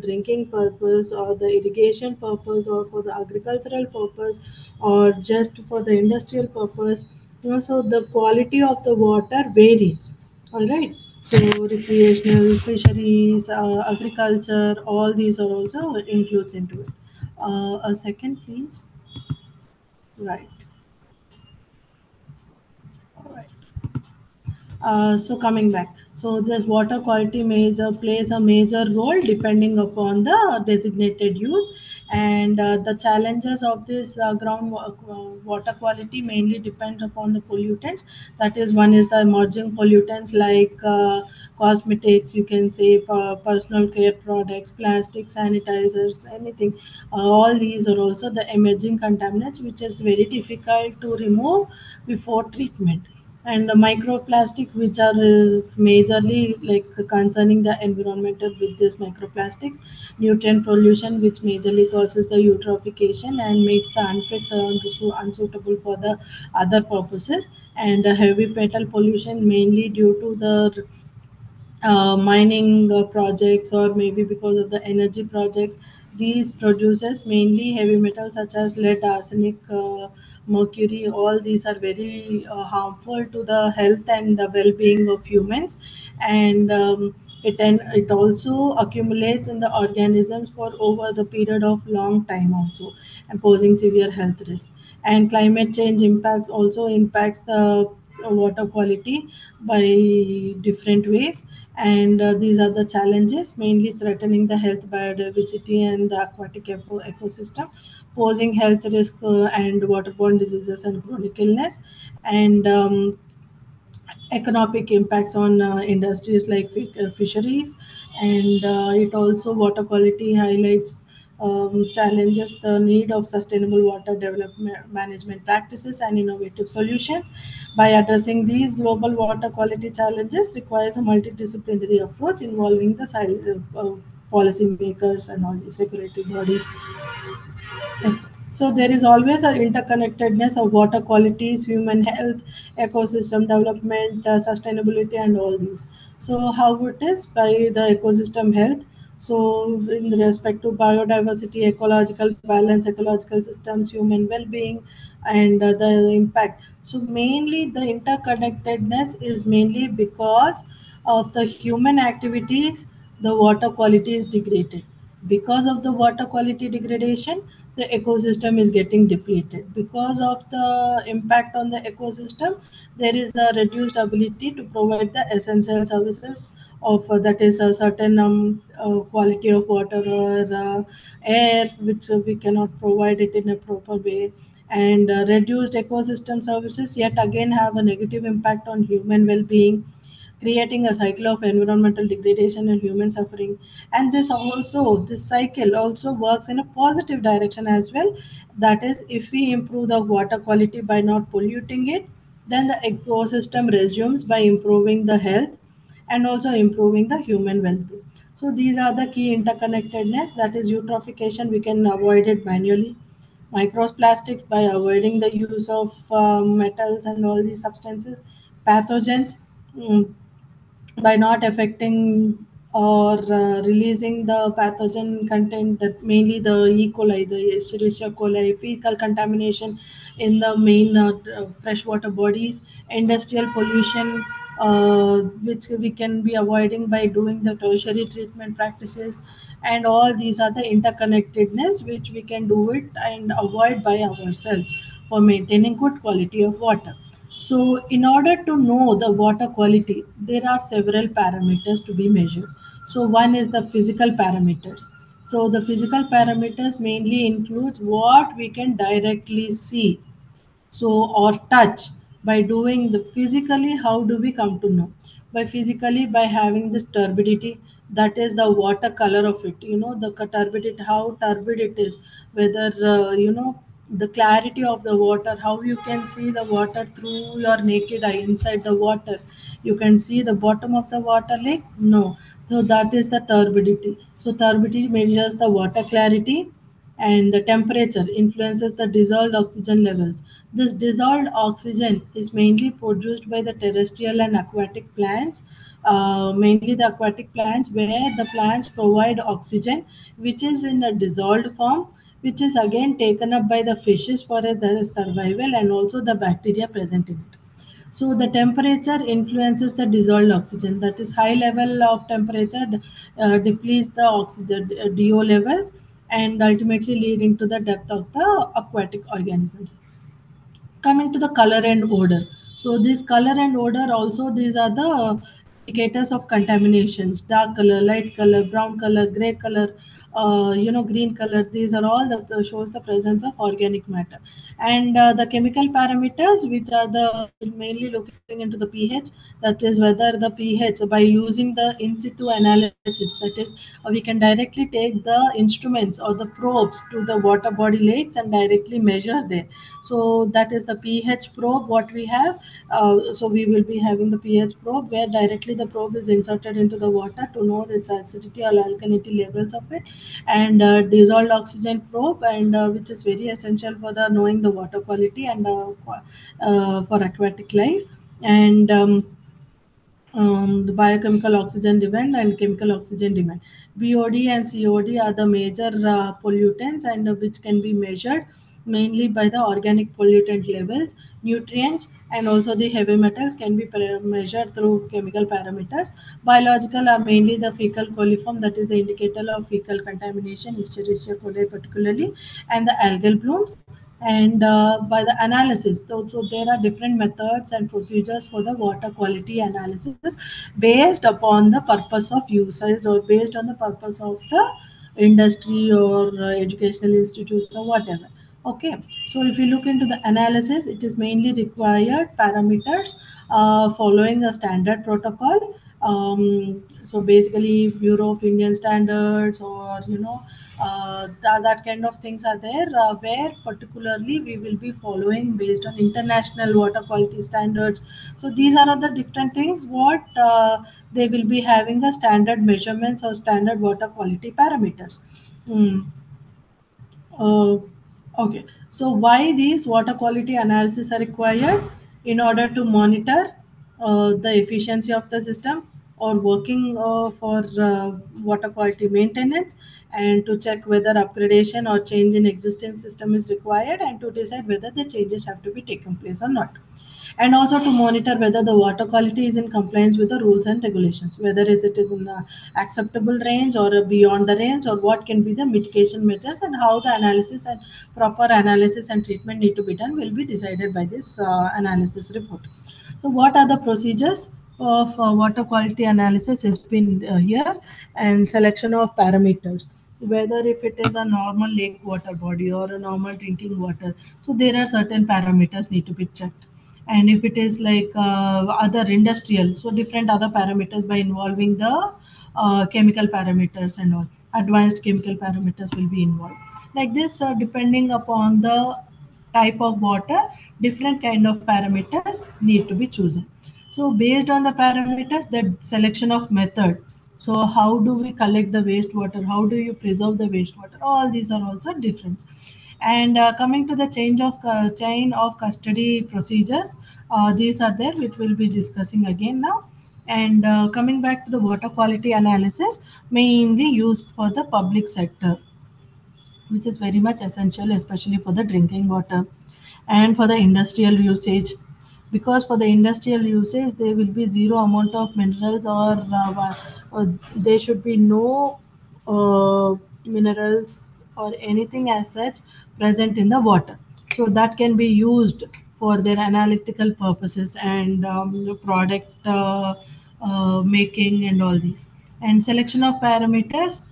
drinking purpose or the irrigation purpose or for the agricultural purpose or just for the industrial purpose. So the quality of the water varies. All right. So recreational, fisheries, agriculture, all these are also includes into it. A second, please. Right. All right. So coming back, so this water quality major plays a major role depending upon the designated use, and the challenges of this water quality mainly depend upon the pollutants. That is, one is the emerging pollutants like cosmetics, you can say personal care products, plastic sanitizers, anything. All these are also the emerging contaminants which is very difficult to remove before treatment, and the microplastic which are majorly like concerning the environmental with this microplastics, nutrient pollution which majorly causes the eutrophication and makes the unfit unsuitable for the other purposes, and the heavy metal pollution mainly due to the mining projects or maybe because of the energy projects. These produces mainly heavy metals such as lead, arsenic, mercury. All these are very harmful to the health and the well-being of humans, and it also accumulates in the organisms for over the period of long time also, and posing severe health risks. And climate change impacts also impacts the water quality by different ways, and these are the challenges mainly threatening the health, biodiversity and the aquatic ecosystem, posing health risk and waterborne diseases and chronic illness, and economic impacts on industries like fisheries, and it also water quality highlights challenges the need of sustainable water development management practices and innovative solutions. By addressing these global water quality challenges requires a multidisciplinary approach involving the policy makers and all these regulatory bodies. So there is always an interconnectedness of water qualities, human health, ecosystem development, sustainability, and all these. So how it is by the ecosystem health? So in respect to biodiversity, ecological balance, ecological systems, human well-being, and the impact. So mainly the interconnectedness is mainly because of the human activities. The water quality is degraded. Because of the water quality degradation, the ecosystem is getting depleted. Because of the impact on the ecosystem, there is a reduced ability to provide the essential services of that is a certain quality of water or air which we cannot provide it in a proper way, and reduced ecosystem services yet again have a negative impact on human well-being, creating a cycle of environmental degradation and human suffering. And this cycle also works in a positive direction as well. That is, if we improve the water quality by not polluting it, then the ecosystem resumes by improving the health and also improving the human well-being. So these are the key interconnectedness. That is eutrophication, we can avoid it manually. Microplastics by avoiding the use of metals and all these substances. Pathogens, mm, by not affecting or releasing the pathogen content, that mainly the E. coli, the Escherichia coli, fecal contamination in the main freshwater bodies, industrial pollution, which we can be avoiding by doing the tertiary treatment practices, and all these are the interconnectedness which we can do it and avoid by ourselves for maintaining good quality of water. So, in order to know the water quality, there are several parameters to be measured. So, one is the physical parameters. So, the physical parameters mainly includes what we can directly see, so or touch. By doing the physically, how do we come to know? By physically, by having this turbidity, that is the water color of it, the turbidity, how turbid it is, whether the clarity of the water, how you can see the water through your naked eye inside the water. You can see the bottom of the water lake, no. So that is the turbidity. So turbidity measures the water clarity, and the temperature influences the dissolved oxygen levels. This dissolved oxygen is mainly produced by the terrestrial and aquatic plants, mainly the aquatic plants, where the plants provide oxygen, which is in a dissolved form, which is again taken up by the fishes for their survival and also the bacteria present in it. So the temperature influences the dissolved oxygen. That is, high level of temperature depletes the oxygen DO levels and ultimately leading to the death of the aquatic organisms. Coming to the color and odor, so this color and odor also, these are the indicators of contaminations. Dark color, light color, brown color, gray color, green color, these are all the shows the presence of organic matter. And the chemical parameters, which are the mainly looking into the pH, that is whether the pH, by using the in situ analysis, that is, we can directly take the instruments or the probes to the water body lakes and directly measure there. So that is the pH probe what we have. So we will be having the pH probe, where directly the probe is inserted into the water to know its acidity or alkalinity levels of it. And dissolved oxygen probe, and which is very essential for the knowing the water quality and for aquatic life. And the biochemical oxygen demand and chemical oxygen demand. BOD and COD are the major pollutants, and which can be measured mainly by the organic pollutant levels, nutrients, and also the heavy metals can be measured through chemical parameters. Biological are mainly the fecal coliform, that is the indicator of fecal contamination, Escherichia coli particularly, and the algal blooms. And by the analysis, so there are different methods and procedures for the water quality analysis based upon the purpose of users or based on the purpose of the industry or educational institutes or whatever. Okay, so if you look into the analysis, it is mainly required parameters following a standard protocol. So basically Bureau of Indian Standards, or that kind of things are there, where particularly we will be following based on international water quality standards. So these are the different things what they will be having a standard measurements or standard water quality parameters. Mm. uh, okay, so why these water quality analysis are required? In order to monitor the efficiency of the system, or working for water quality maintenance, and to check whether upgradation or change in existing system is required, and to decide whether the changes have to be taken place or not. And also to monitor whether the water quality is in compliance with the rules and regulations, whether is it in acceptable range or beyond the range, or what can be the mitigation measures, and how the analysis and proper analysis and treatment need to be done will be decided by this analysis report. So what are the procedures of water quality analysis has been here, and selection of parameters, whether if it is a normal lake water body or a normal drinking water, so there are certain parameters need to be checked. And if it is like other industrial, so different other parameters by involving the chemical parameters and all, advanced chemical parameters will be involved. Like this, depending upon the type of water, different kind of parameters need to be chosen. So based on the parameters, the selection of method, so how do we collect the wastewater, how do you preserve the wastewater, all these are also different. And coming to the chain of custody procedures, these are there which we'll be discussing again now. And coming back to the water quality analysis, mainly used for the public sector, which is very much essential, especially for the drinking water and for the industrial usage. Because for the industrial usage, there will be zero amount of minerals, or there should be no minerals or anything as such present in the water. So that can be used for their analytical purposes and product making and all these. And selection of parameters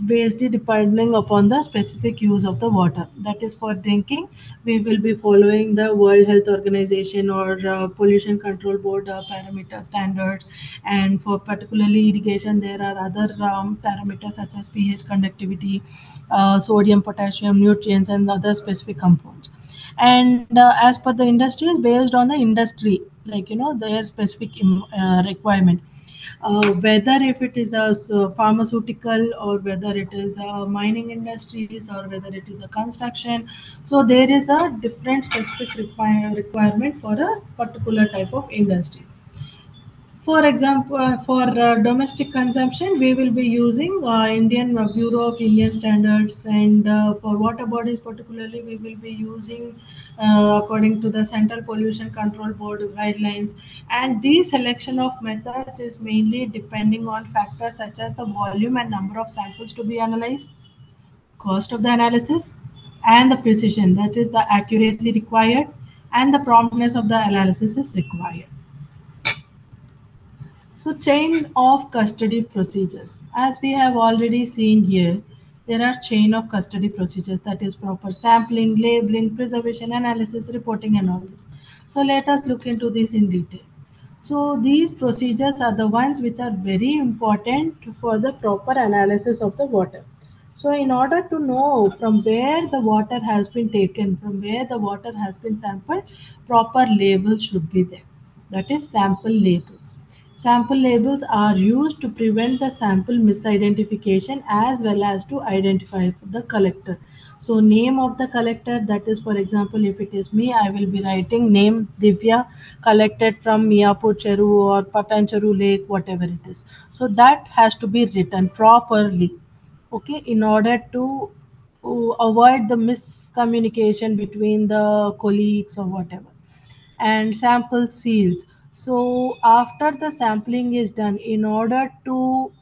based depending upon the specific use of the water. That is, for drinking, we will be following the World Health Organization or Pollution Control Board parameter standards. And for particularly irrigation, there are other parameters such as pH, conductivity, sodium, potassium, nutrients, and other specific compounds. And as per the industries, based on the industry, like their specific requirement, whether if it is a pharmaceutical, or whether it is a mining industries, or whether it is a construction, so there is a different specific requirement for a particular type of industry. For example, for domestic consumption, we will be using Indian Bureau of Indian Standards, and for water bodies particularly, we will be using according to the Central Pollution Control Board guidelines. And the selection of methods is mainly depending on factors such as the volume and number of samples to be analyzed, cost of the analysis, and the precision, that is the accuracy required, and the promptness of the analysis is required. So, chain of custody procedures. As we have already seen here, there are chain of custody procedures, that is proper sampling, labeling, preservation, analysis, reporting, and all this. So, let us look into this in detail. So, these procedures are the ones which are very important for the proper analysis of the water. So, in order to know from where the water has been taken, from where the water has been sampled, proper labels should be there. That is sample labels. Sample labels are used to prevent the sample misidentification as well as to identify the collector. So name of the collector, that is, for example, if it is me, I will be writing name Divya, collected from Miapur Cheru or Patancheru Lake, whatever it is. So that has to be written properly, okay, in order to avoid the miscommunication between the colleagues or whatever. And sample seals. So after the sampling is done, in order to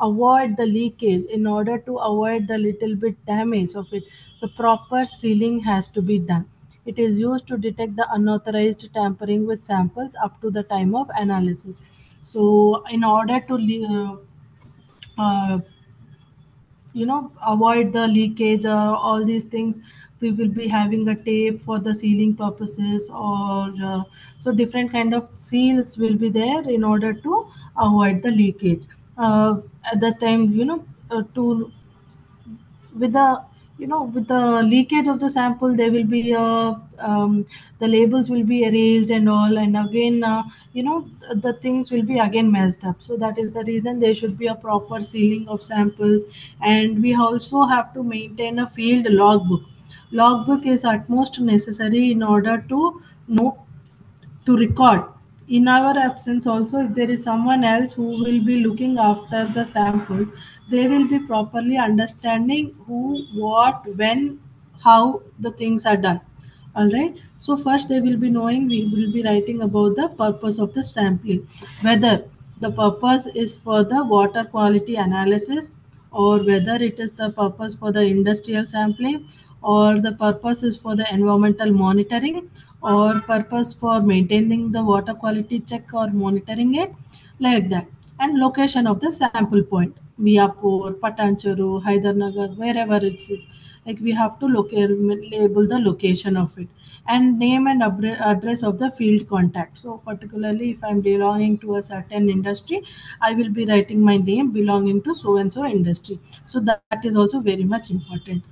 avoid the leakage, in order to avoid the little bit damage of it, the proper sealing has to be done. It is used to detect the unauthorized tampering with samples up to the time of analysis. So in order to uh, avoid the leakage, all these things, we will be having a tape for the sealing purposes, or so different kind of seals will be there in order to avoid the leakage. At that time, to with the with the leakage of the sample, there will be the labels will be erased and all, and again the things will be again messed up. So that is the reason there should be a proper sealing of samples. And we also have to maintain a field logbook. Logbook is utmost necessary in order to know, to record. In our absence also, if there is someone else who will be looking after the samples, they will be properly understanding who, what, when, how the things are done. All right, so first they will be knowing, we will be writing about the purpose of the sampling, whether the purpose is for the water quality analysis, or whether it is the purpose for the industrial sampling, or the purpose is for the environmental monitoring, or purpose for maintaining the water quality check or monitoring it, like that. And location of the sample point, Miapur, Patancheru, Hydernagar, wherever it is, like we have to locate, label the location of it. And name and address of the field contact. So particularly if I'm belonging to a certain industry, I will be writing my name belonging to so and so industry. So that is also very much important.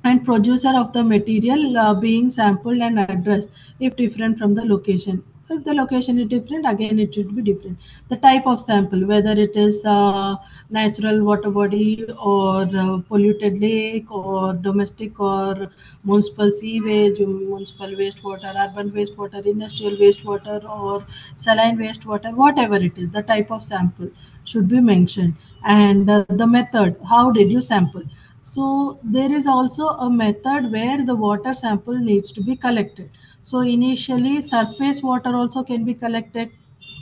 And producer of the material being sampled and addressed if different from the location. If the location is different, again it should be different. The type of sample, whether it is natural water body, or polluted lake, or domestic, or municipal sewage, municipal wastewater, urban wastewater, industrial wastewater, or saline wastewater, whatever it is, the type of sample should be mentioned. And the method, how did you sample. So there is also a method where the water sample needs to be collected. So initially surface water also can be collected,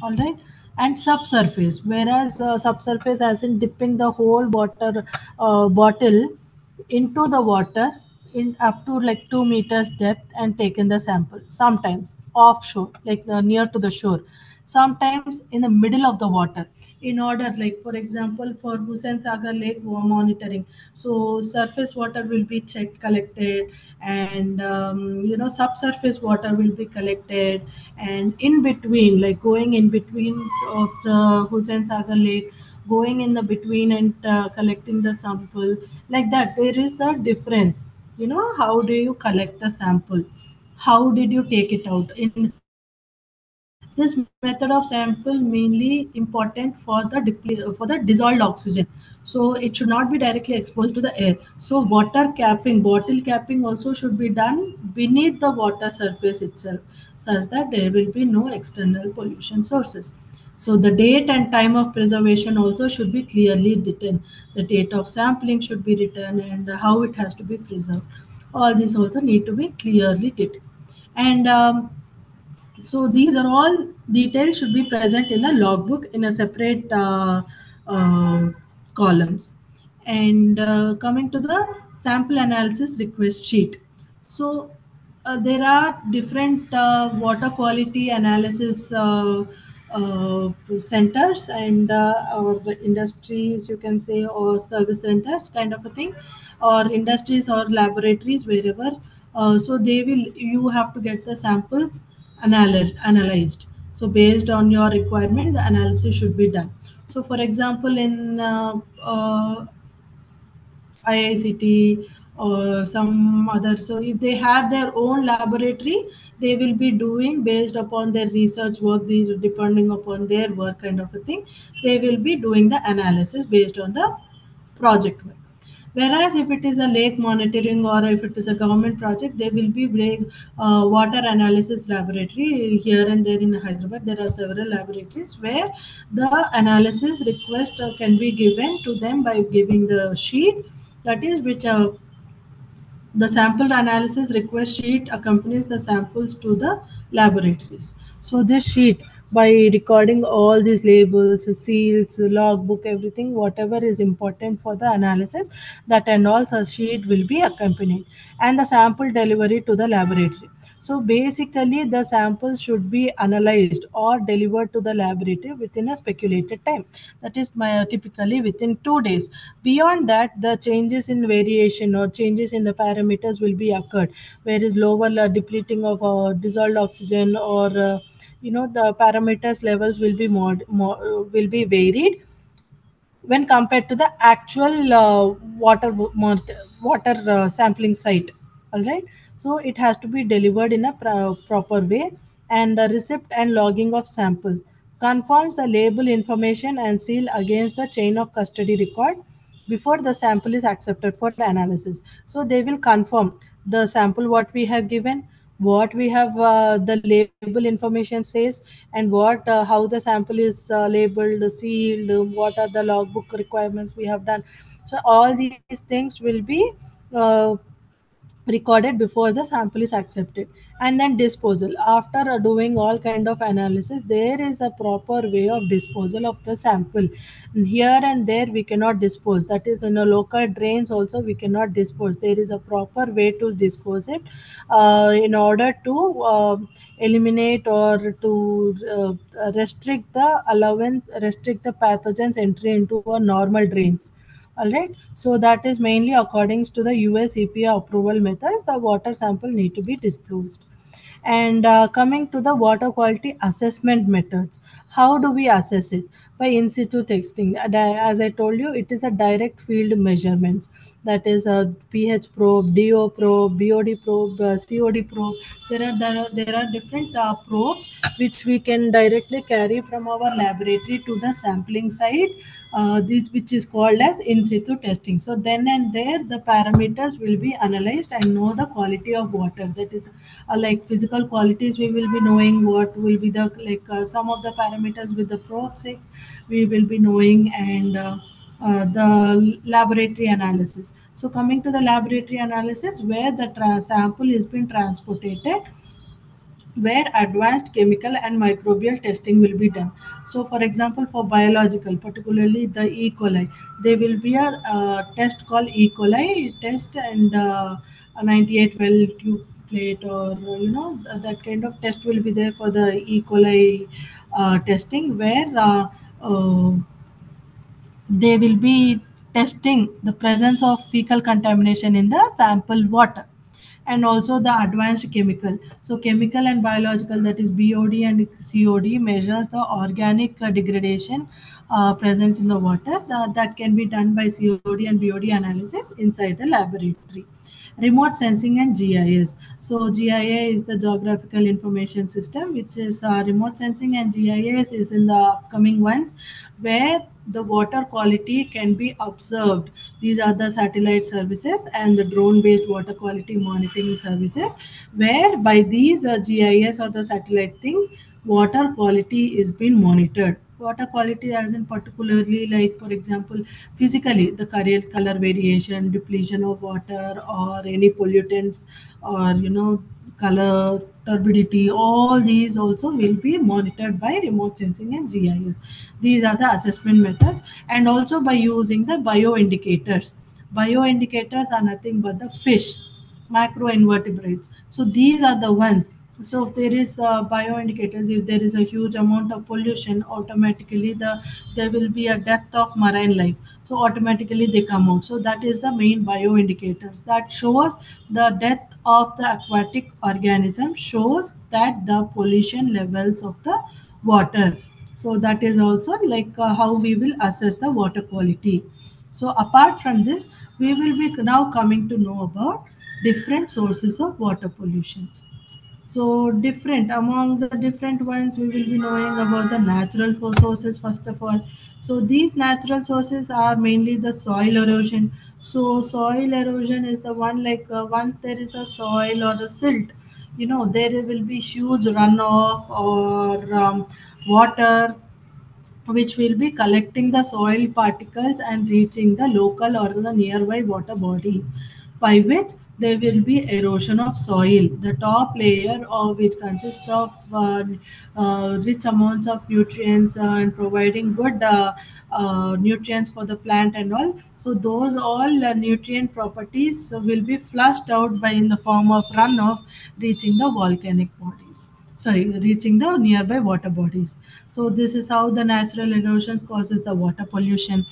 all right, and subsurface. Whereas the subsurface, as in dipping the whole water bottle into the water in up to like 2 meters depth and taken the sample. Sometimes offshore, like near to the shore. Sometimes in the middle of the water. In order, like for example, for Hussain Sagar Lake monitoring, so surface water will be checked, collected, and subsurface water will be collected, and in between, like going in between of the Hussain Sagar Lake, going in the between and collecting the sample, like that. There is a difference. How do you collect the sample? How did you take it out? In this method of sample mainly important for the for the dissolved oxygen. So it should not be directly exposed to the air. So water capping, bottle capping also should be done beneath the water surface itself, such that there will be no external pollution sources. So the date and time of preservation also should be clearly written. The date of sampling should be written and how it has to be preserved. All these also need to be clearly written. And so these are all details should be present in the logbook in a separate uh, columns. And coming to the sample analysis request sheet. So there are different water quality analysis centers and or the industries, you can say, or service centers kind of a thing, or industries or laboratories wherever. So they will, you have to get the samples analyzed. So based on your requirement, the analysis should be done. So for example, in IICT or some other. So if they have their own laboratory, they will be doing based upon their research work, depending upon their work kind of a thing, they will be doing the analysis based on the project work. Whereas if it is a lake monitoring or if it is a government project, they will be water analysis laboratory here and there in Hyderabad. There are several laboratories where the analysis request can be given to them by giving the sheet, that is which the sample analysis request sheet accompanies the samples to the laboratories. So this sheet, by recording all these labels, seals, logbook, everything, whatever is important for the analysis, that and all the sheet will be accompanied, and the sample delivery to the laboratory. So basically, the samples should be analyzed or delivered to the laboratory within a speculated time. That is typically within 2 days. Beyond that, the changes in variation or changes in the parameters will be occurred, whereas lower depleting of dissolved oxygen or the parameters levels will be will be varied when compared to the actual water sampling site. All right, so it has to be delivered in a proper way, and the receipt and logging of sample confirms the label information and seal against the chain of custody record before the sample is accepted for analysis. So they will confirm the sample what we have given, what we have the label information says, and what how the sample is labeled, sealed, what are the logbook requirements we have done. So all these things will be uh, recorded before the sample is accepted. And then disposal, after doing all kind of analysis, there is a proper way of disposal of the sample. Here and there we cannot dispose, that is in a local drains also we cannot dispose. There is a proper way to dispose it in order to eliminate or to restrict the allowance, restrict the pathogens entry into our normal drains. All right. So that is mainly according to the US EPA approval methods. The water sample need to be disclosed. And coming to the water quality assessment methods, how do we assess it? By in situ testing. As I told you, it is a direct field measurements. That is a pH probe, DO probe, BOD probe, COD probe. There are different probes which we can directly carry from our laboratory to the sampling site, which is called as in situ testing. So then and there, the parameters will be analyzed and know the quality of water. That is like physical qualities. We will be knowing what will be the some of the parameters with the probe 6 we will be knowing, and the laboratory analysis. So coming to the laboratory analysis, where the sample is being transported, where advanced chemical and microbial testing will be done. So, for example, for biological, particularly the E. coli, there will be a test called E. coli test, and a 98 well tube plate, or that kind of test will be there for the E. coli testing, where they will be testing the presence of fecal contamination in the sample water, and also the advanced chemical. So chemical and biological, that is BOD and COD, measures the organic degradation present in the water. That can be done by COD and BOD analysis inside the laboratory. Remote sensing and GIS. So GIA is the geographical information system, which is remote sensing, and GIS is in the upcoming ones, where the water quality can be observed. These are the satellite services and the drone based water quality monitoring services, where by these GIS or the satellite things, water quality is being monitored. Water quality as in particularly like for example physically the color variation, depletion of water or any pollutants or color turbidity, all these also will be monitored by remote sensing and GIS. These are the assessment methods, and also by using the bioindicators. Bioindicators are nothing but the fish, macroinvertebrates. So these are the ones. So if there is bioindicators, if there is a huge amount of pollution, automatically there will be a death of marine life. So automatically they come out. So that is the main bioindicators that shows the death of the aquatic organism, shows that the pollution levels of the water. So that is also like how we will assess the water quality. So apart from this, we will be now coming to know about different sources of water pollutions. So different among the different ones, we will be knowing about the natural sources first of all. So these natural sources are mainly the soil erosion. So soil erosion is the one like once there is a soil or a silt, there will be huge runoff or water which will be collecting the soil particles and reaching the local or the nearby water bodies, by which there will be erosion of soil. The top layer of which consists of rich amounts of nutrients and providing good nutrients for the plant and all. So those all nutrient properties will be flushed out by in the form of runoff, reaching the volcanic bodies, sorry, reaching the nearby water bodies. So this is how the natural erosions causes the water pollution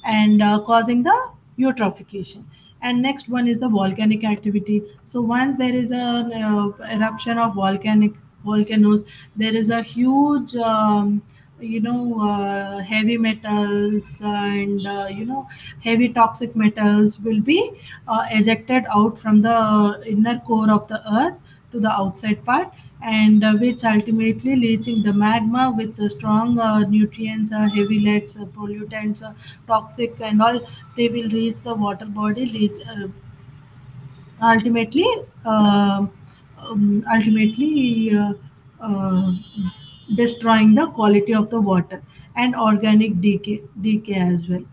and causing the eutrophication. And next one is the volcanic activity. So once there is a eruption of volcanoes, there is a huge heavy metals and heavy toxic metals will be ejected out from the inner core of the earth to the outside part, and which ultimately leaching the magma with the strong nutrients, heavy leads, pollutants, toxic and all, they will reach the water body, ultimately ultimately uh, destroying the quality of the water, and organic decay as well.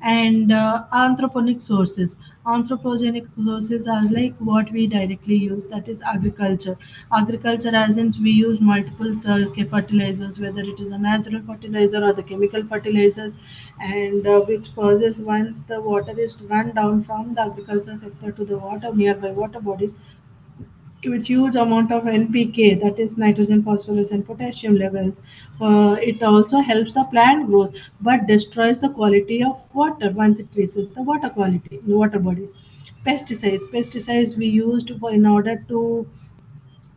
And anthroponic sources, anthropogenic sources are like what we directly use, that is agriculture as in we use multiple fertilizers, whether it is a natural fertilizer or the chemical fertilizers, and which causes once the water is run down from the agriculture sector to the water nearby water bodies with huge amount of NPK, that is nitrogen, phosphorus, and potassium levels. It also helps the plant growth, but destroys the quality of water once it reaches the water quality, the water bodies. Pesticides we used for in order to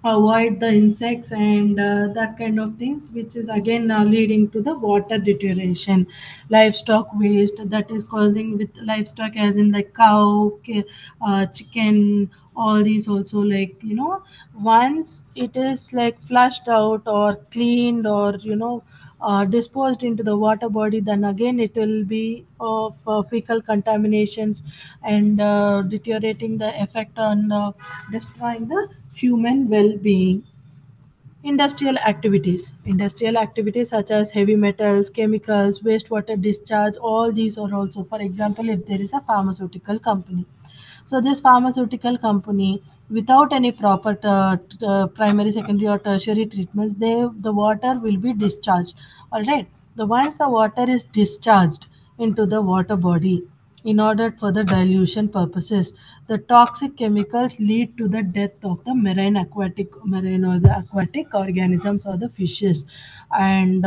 avoid the insects and that kind of things, which is again leading to the water deterioration. Livestock waste, that is causing with livestock as in like cow, chicken, all these also, like once it is like flushed out or cleaned or disposed into the water body, then again it will be of fecal contaminations and deteriorating the effect on destroying the human well-being. Industrial activities such as heavy metals, chemicals, wastewater discharge, all these are also, for example, if there is a pharmaceutical company, so this pharmaceutical company, without any proper primary, secondary, or tertiary treatments, the water will be discharged. All right. The once the water is discharged into the water body, in order for the dilution purposes, the toxic chemicals lead to the death of the marine or the aquatic organisms or the fishes, and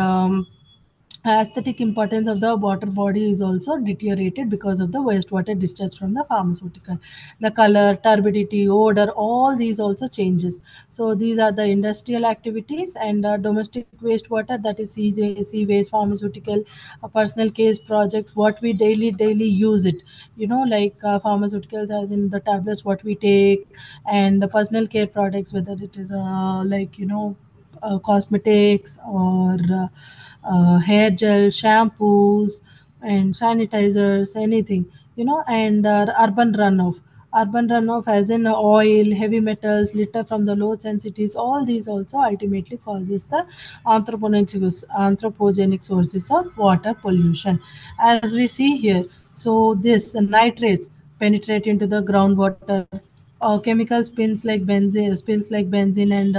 aesthetic importance of the water body is also deteriorated because of the wastewater discharge from the pharmaceutical. The color, turbidity, odor, all these also changes. So these are the industrial activities, and domestic wastewater, that is sea waste, pharmaceutical, personal case projects, what we daily use it, like pharmaceuticals as in the tablets what we take, and the personal care products, whether it is like cosmetics or hair gel, shampoos, and sanitizers, anything, and urban runoff. Urban runoff, as in oil, heavy metals, litter from the loads and cities, all these also ultimately causes the anthropogenic sources of water pollution. As we see here, so this nitrates penetrate into the groundwater. Chemical spills like benzene and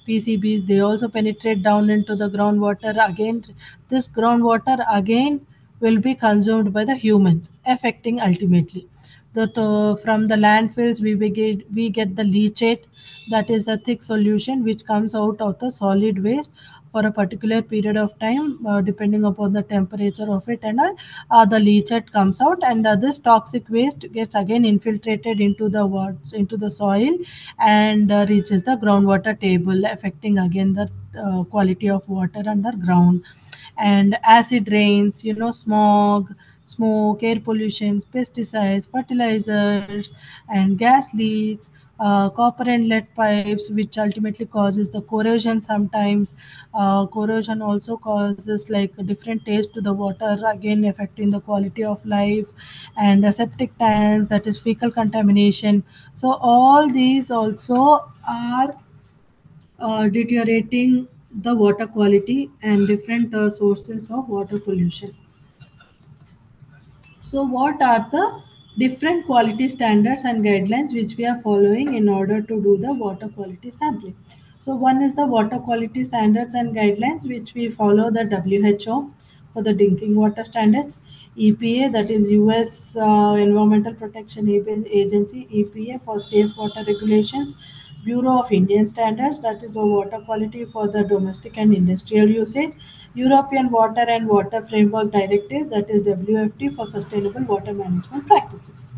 PCBs, they also penetrate down into the groundwater. Again, this groundwater again will be consumed by the humans, affecting ultimately from the landfills. We get the leachate, that is the thick solution which comes out of the solid waste for a particular period of time, depending upon the temperature of it and all. The leachate comes out, and this toxic waste gets again infiltrated into the soil and reaches the groundwater table, affecting again the quality of water underground. And acid rains, smog, smoke, air pollution, pesticides, fertilizers, and gas leaks, copper and lead pipes, which ultimately causes the corrosion sometimes. Corrosion also causes like a different taste to the water, again affecting the quality of life. And septic tanks, that is fecal contamination. So all these also are deteriorating the water quality and different sources of water pollution. So, what are the different quality standards and guidelines which we are following in order to do the water quality sampling? So, one is the water quality standards and guidelines which we follow the WHO for the drinking water standards, EPA, that is US Environmental Protection Agency, EPA for safe water regulations, Bureau of Indian Standards, that is the water quality for the domestic and industrial usage, European Water and Water Framework Directive, that is WFT for sustainable water management practices.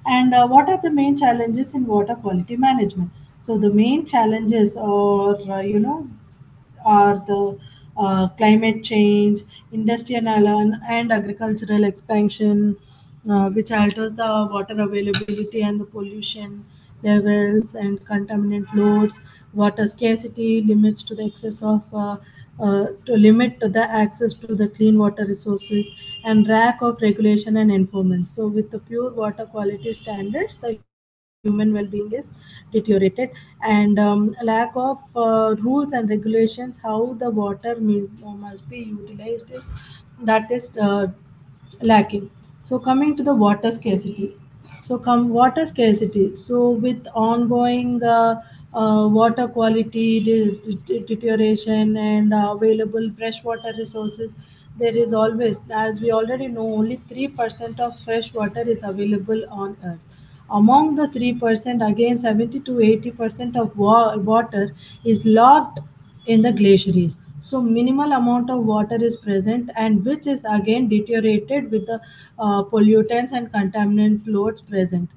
And what are the main challenges in water quality management? So the main challenges are, are the climate change, industrial and agricultural expansion, which alters the water availability and the pollution levels and contaminant loads, water scarcity, limits to the excess of to limit the access to the clean water resources, and lack of regulation and enforcement. So, with the pure water quality standards, the human well-being is deteriorated, and lack of rules and regulations how the water must be utilized is that is lacking. So coming to the water scarcity. So come water scarcity. So with ongoing water quality deterioration and available freshwater resources, there is always, as we already know, only 3% of fresh water is available on Earth. Among the 3%, again 70 to 80% of water is locked in the glaciers. So minimal amount of water is present, and which is again deteriorated with the pollutants and contaminant loads present.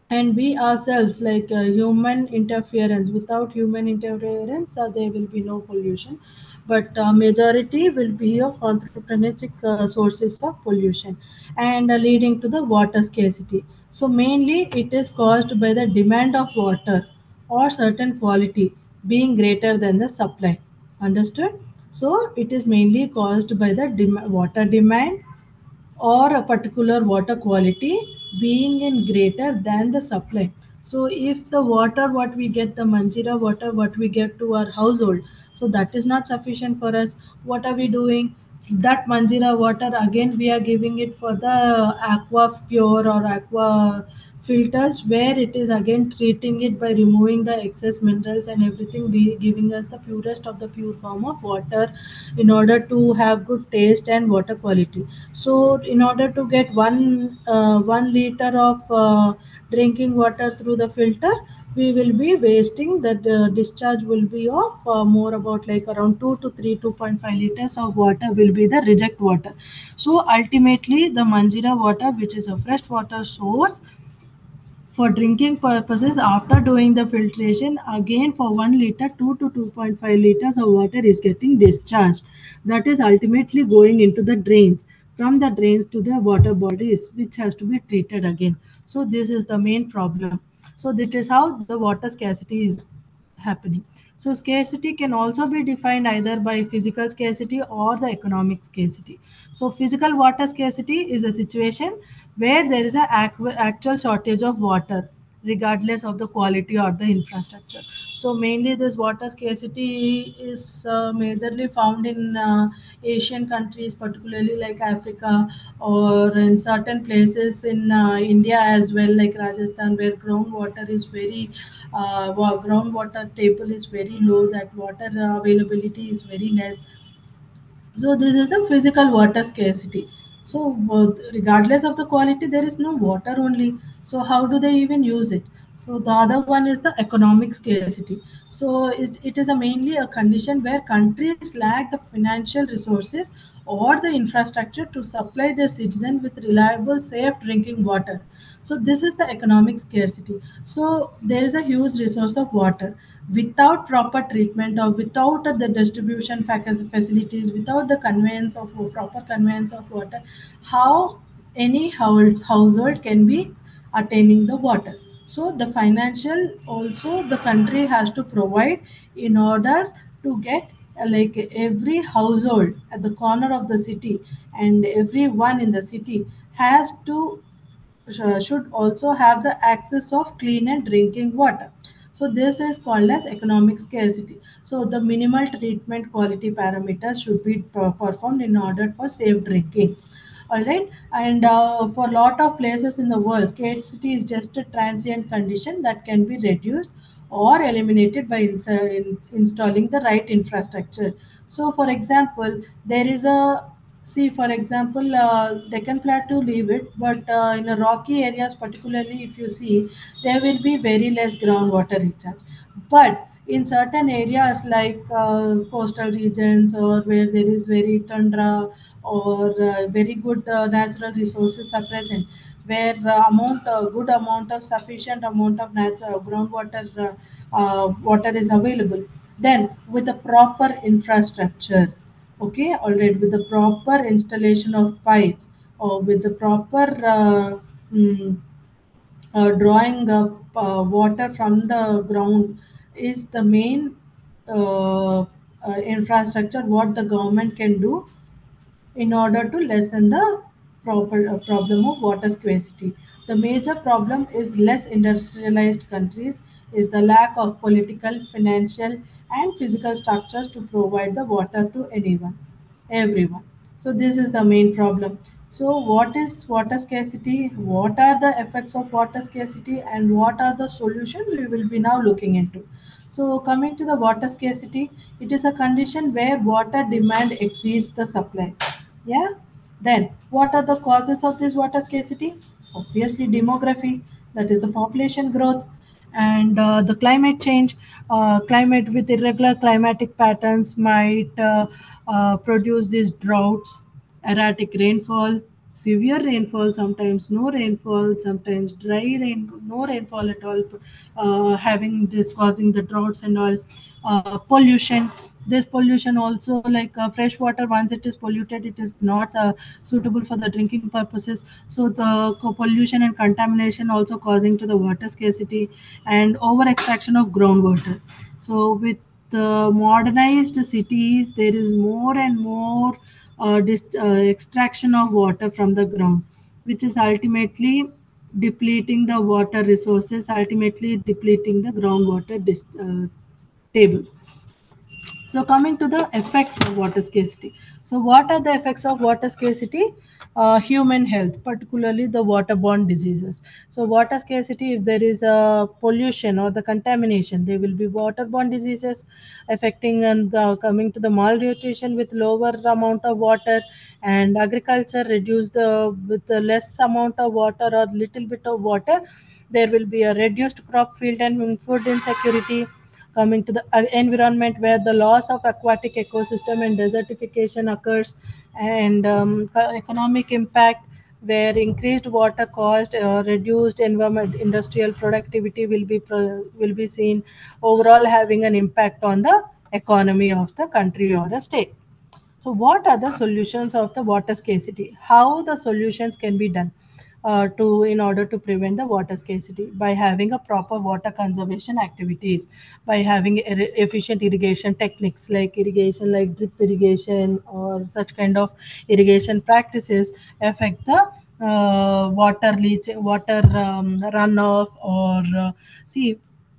And we ourselves, like human interference, without human interference there will be no pollution, but majority will be of anthropogenic sources of pollution, and leading to the water scarcity. So mainly it is caused by the demand of water or certain quality being greater than the supply. Understood? So it is mainly caused by the water demand or a particular water quality being in greater than the supply. So if the water what we get, the manjira water what we get to our household, so that is not sufficient for us. What are we doing? That manjira water again we are giving it for the aqua pure or aqua filters, where it is again treating it by removing the excess minerals and everything, be giving us the purest of the pure form of water in order to have good taste and water quality. So in order to get 1 liter of drinking water through the filter, we will be wasting that discharge will be of more about like around 2 to 3 2.5 liters of water will be the reject water. So ultimately the manjira water, which is a fresh water source, for drinking purposes, after doing the filtration, again for 1 liter, 2 to 2.5 liters of water is getting discharged. That is ultimately going into the drains. From the drains to the water bodies, which has to be treated again. So, this is the main problem. So, this is how the water scarcity is happening. So scarcity can also be defined either by physical scarcity or the economic scarcity. So physical water scarcity is a situation where there is an actual shortage of water regardless of the quality or the infrastructure. So mainly this water scarcity is majorly found in Asian countries, particularly like Africa, or in certain places in India as well, like Rajasthan, where groundwater is very groundwater table is very low, that water availability is very less. So this is the physical water scarcity. So regardless of the quality, there is no water only. So how do they even use it? So the other one is the economic scarcity. So it is a mainly a condition where countries lack the financial resources or the infrastructure to supply their citizens with reliable, safe drinking water. So this is the economic scarcity. So there is a huge resource of water. Without proper treatment or without the distribution facilities, without the conveyance of proper conveyance of water, how any household can be attaining the water. So the financial also the country has to provide in order to get like every household at the corner of the city and everyone in the city has to should also have the access of clean and drinking water. So this is called as economic scarcity. So the minimal treatment quality parameters should be performed in order for safe drinking. All right, and for a lot of places in the world, scarcity is just a transient condition that can be reduced or eliminated by installing the right infrastructure. So, for example, there is a see, for example, Deccan Plateau leave it, but in a rocky areas, particularly if you see, there will be very less groundwater recharge. But in certain areas like coastal regions or where there is very tundra or very good natural resources are present, where good amount of sufficient amount of natural groundwater water is available, then with a proper infrastructure, okay, all right, with the proper installation of pipes or with the proper mm, drawing of water from the ground is the main infrastructure what the government can do in order to lessen the problem of water scarcity. The major problem is less industrialized countries is the lack of political, financial, and physical structures to provide the water to anyone, everyone. So this is the main problem. So what is water scarcity? What are the effects of water scarcity and what are the solutions we will be now looking into? So coming to the water scarcity, it is a condition where water demand exceeds the supply. Yeah. Then, what are the causes of this water scarcity? Obviously, demography, that is the population growth, and the climate change. Climate with irregular climatic patterns might produce these droughts, erratic rainfall, severe rainfall, sometimes no rainfall, sometimes dry rain, no rainfall at all, having this causing the droughts and all. Pollution, this pollution also like fresh water, once it is polluted it is not suitable for the drinking purposes, so the pollution and contamination also causing to the water scarcity and over extraction of groundwater. So with the modernized cities there is more and more extraction of water from the ground, which is ultimately depleting the water resources, ultimately depleting the groundwater table. So coming to the effects of water scarcity. So what are the effects of water scarcity? Human health, particularly the waterborne diseases. So water scarcity, if there is a pollution or the contamination, there will be waterborne diseases affecting and coming to the malnutrition with lower amount of water, and agriculture reduce the with the less amount of water or little bit of water. There will be a reduced crop field and food insecurity. Coming to the environment, where the loss of aquatic ecosystem and desertification occurs, and economic impact, where increased water cost or reduced environment industrial productivity will be seen, overall having an impact on the economy of the country or a state. So what are the solutions of the water scarcity? How the solutions can be done? to in order to prevent the water scarcity by having a proper water conservation activities, by having efficient irrigation techniques like irrigation like drip irrigation or such kind of irrigation practices affect the water leach, water runoff, or see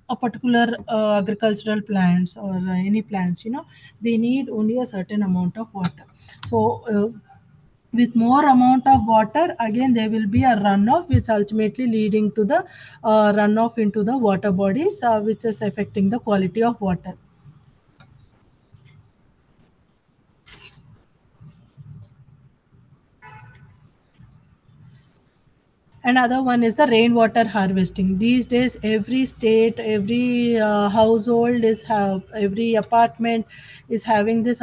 a particular agricultural plants or any plants, they need only a certain amount of water. So with more amount of water, again there will be a runoff, which ultimately leading to the runoff into the water bodies, which is affecting the quality of water. Another one is the rainwater harvesting. These days, every state, every household is have, every apartment is having this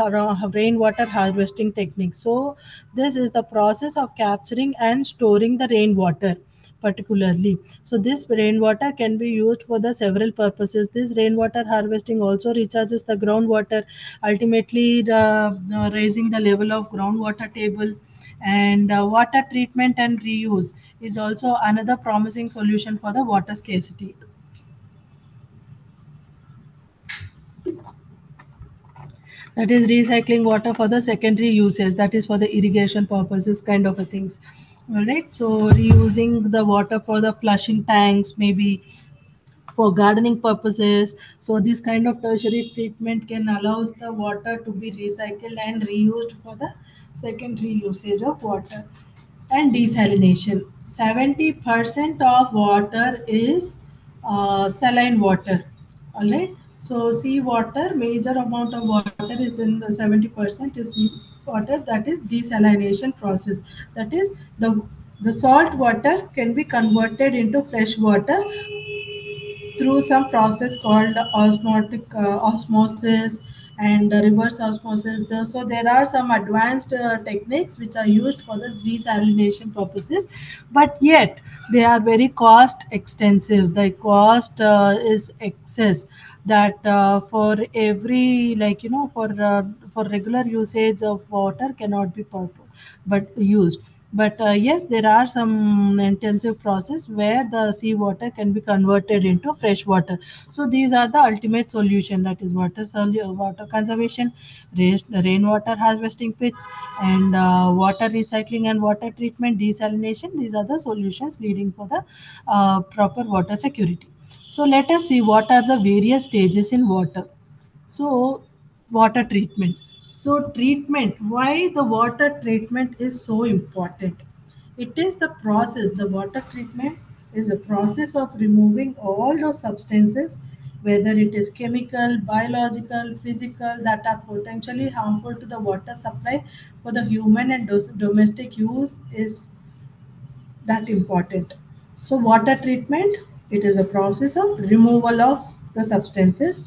rainwater harvesting technique. So this is the process of capturing and storing the rainwater particularly. So this rainwater can be used for the several purposes. This rainwater harvesting also recharges the groundwater, ultimately raising the level of groundwater table. And water treatment and reuse is also another promising solution for the water scarcity. That is recycling water for the secondary uses, that is for the irrigation purposes kind of a things. All right, so reusing the water for the flushing tanks, maybe for gardening purposes. So this kind of tertiary treatment can allows the water to be recycled and reused for the secondary usage of water. And desalination, 70% of water is saline water. All right, so sea water, major amount of water is in the 70% is sea water, that is desalination process. That is the salt water can be converted into fresh water through some process called osmotic osmosis and reverse osmosis. So there are some advanced techniques which are used for the desalination purposes, but yet they are very cost extensive. The cost is excess, that for every, like, for regular usage of water cannot be but used. But yes, there are some intensive process where the seawater can be converted into fresh water. So these are the ultimate solution, that is water conservation, rainwater harvesting pits, and water recycling and water treatment, desalination. These are the solutions leading for the proper water security. So let us see what are the various stages in water. So, water treatment. So, treatment, why the water treatment is so important? It is the process, the water treatment is a process of removing all those substances, whether it is chemical, biological, physical, that are potentially harmful to the water supply for the human and domestic use, is that important. So, water treatment, it is a process of removal of the substances,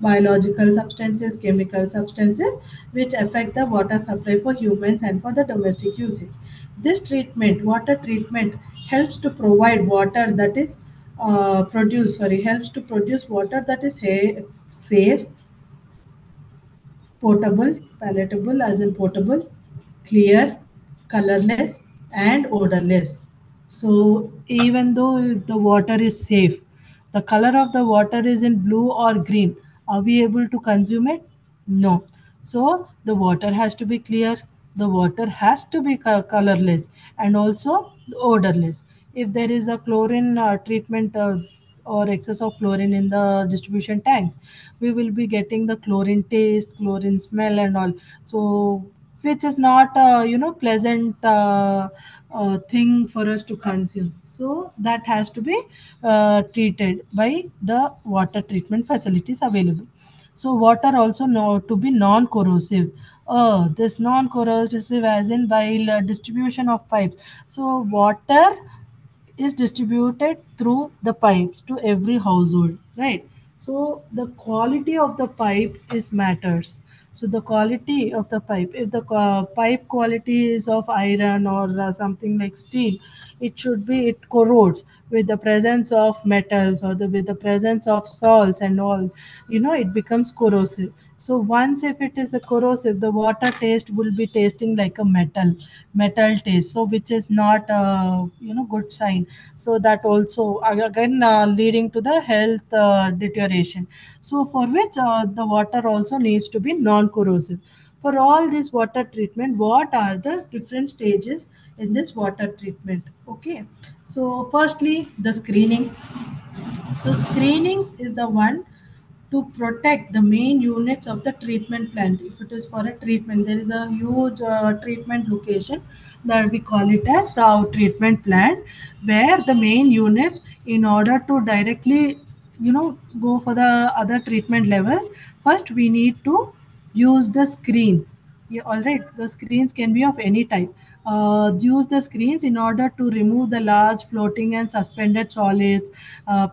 biological substances, chemical substances, which affect the water supply for humans and for the domestic usage. This treatment, water treatment, helps to provide water that is helps to produce water that is safe, potable, palatable as in potable, clear, colorless, and odorless. So, even though the water is safe, the color of the water is in blue or green, are we able to consume it? No. So, the water has to be clear, the water has to be colorless, and also odorless. If there is a chlorine treatment or excess of chlorine in the distribution tanks, we will be getting the chlorine taste, chlorine smell, and all. So, which is not pleasant thing for us to consume. So that has to be treated by the water treatment facilities available. So water also know to be non-corrosive. This non-corrosive as in while distribution of pipes. So water is distributed through the pipes to every household, right? So the quality of the pipe is matters. So the quality of the pipe, if the pipe quality is of iron or something like steel, it should be, it corrodes with the presence of metals or with the presence of salts and all, it becomes corrosive. So once if it is a corrosive, the water taste will be tasting like a metal taste, so which is not a good sign. So that also again leading to the health deterioration. So for which the water also needs to be non corrosive. For all this water treatment, what are the different stages in this water treatment? Okay, so firstly the screening. So screening is the one to protect the main units of the treatment plant. If it is for a treatment, there is a huge treatment location that we call it as our treatment plant, where the main units, in order to directly, go for the other treatment levels, first we need to use the screens. Yeah, all right. The screens can be of any type. Use the screens in order to remove the large floating and suspended solids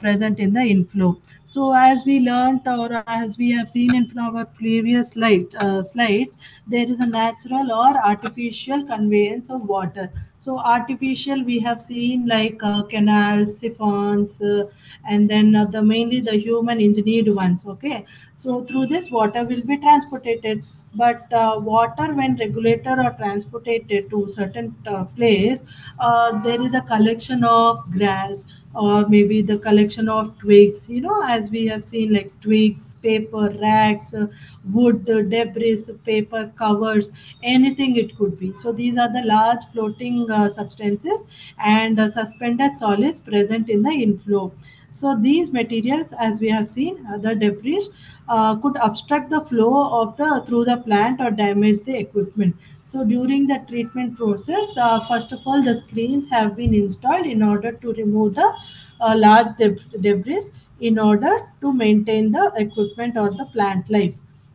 present in the inflow. So, as we learned or as we have seen in our previous slides, there is a natural or artificial conveyance of water. So, artificial we have seen like canals, siphons, and then the mainly the human engineered ones. Okay, so through this water will be transported, but water when regulated or transported to certain place, there is a collection of grass or maybe the collection of twigs, as we have seen, like twigs, paper, rags, wood, debris, paper covers, anything it could be. So these are the large floating substances and suspended solids present in the inflow. So these materials, as we have seen, the debris could obstruct the flow of the through the plant or damage the equipment. So during the treatment process, first of all, the screens have been installed in order to remove the large debris in order to maintain the equipment or the plant life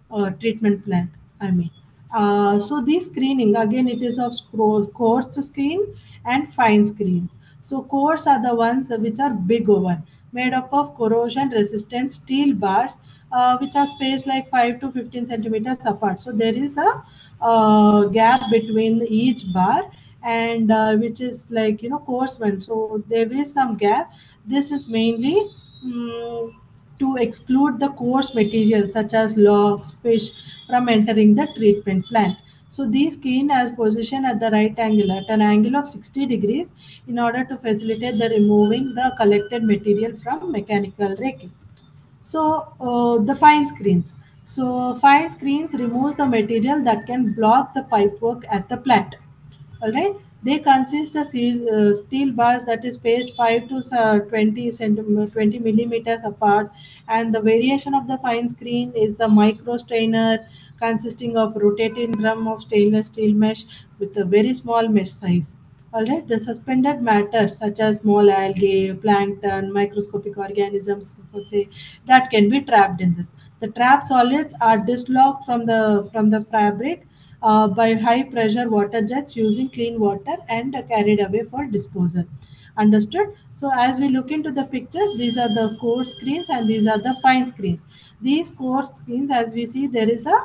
or treatment plant. I mean. So these screening again, it is of coarse screen and fine screens. So coarse are the ones which are big one, made up of corrosion resistant steel bars, which are spaced like 5 to 15 centimeters apart. So there is a gap between each bar, and which is like coarse one. So there is some gap. This is mainly mm, to exclude the coarse materials such as logs, fish from entering the treatment plant. So these screen are positioned at the right angle, at an angle of 60 degrees, in order to facilitate the removing the collected material from mechanical raking. So the fine screens. So fine screens removes the material that can block the pipework at the plant. All right. They consist of steel bars that is spaced 5 to 20 millimeters apart, and the variation of the fine screen is the micro strainer, consisting of rotating drum of stainless steel mesh with a very small mesh size. All right, the suspended matter such as small algae, plankton, microscopic organisms, for say, that can be trapped in this. The trapped solids are dislodged from the fabric by high pressure water jets using clean water and carried away for disposal. Understood? So as we look into the pictures, these are the coarse screens and these are the fine screens. These coarse screens, as we see, there is a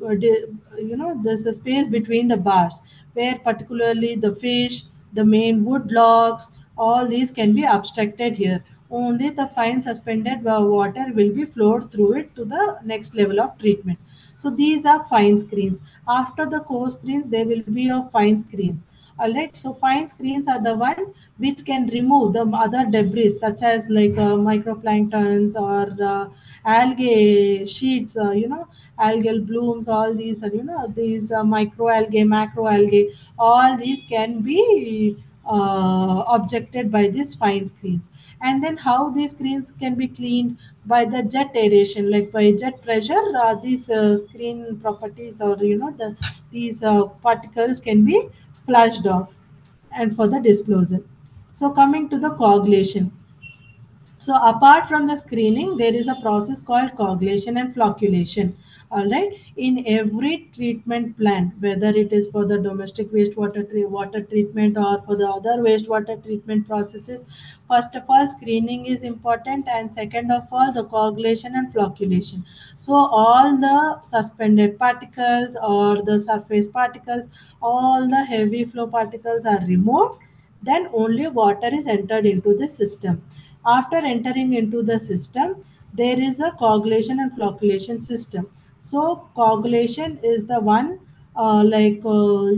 there's a space between the bars where particularly the fish, the main wood logs, all these can be abstracted here. Only the fine suspended water will be flowed through it to the next level of treatment. So these are fine screens. After the coarse screens, there will be a fine screens. All right. So fine screens are the ones which can remove the other debris such as like microplanktons or algae sheets. Algal blooms. All these are these microalgae, macroalgae. All these can be objected by these fine screens. And then how these screens can be cleaned by the jet aeration, like by jet pressure, these screen properties or these particles can be flushed off and for the disposal. So coming to the coagulation. So apart from the screening, there is a process called coagulation and flocculation. All right. In every treatment plant, whether it is for the domestic water treatment or for the other wastewater treatment processes, first of all, screening is important, and second of all, the coagulation and flocculation. So all the suspended particles or the surface particles, all the heavy flow particles are removed, then only water is entered into the system. After entering into the system, there is a coagulation and flocculation system. So coagulation is the one, coagulant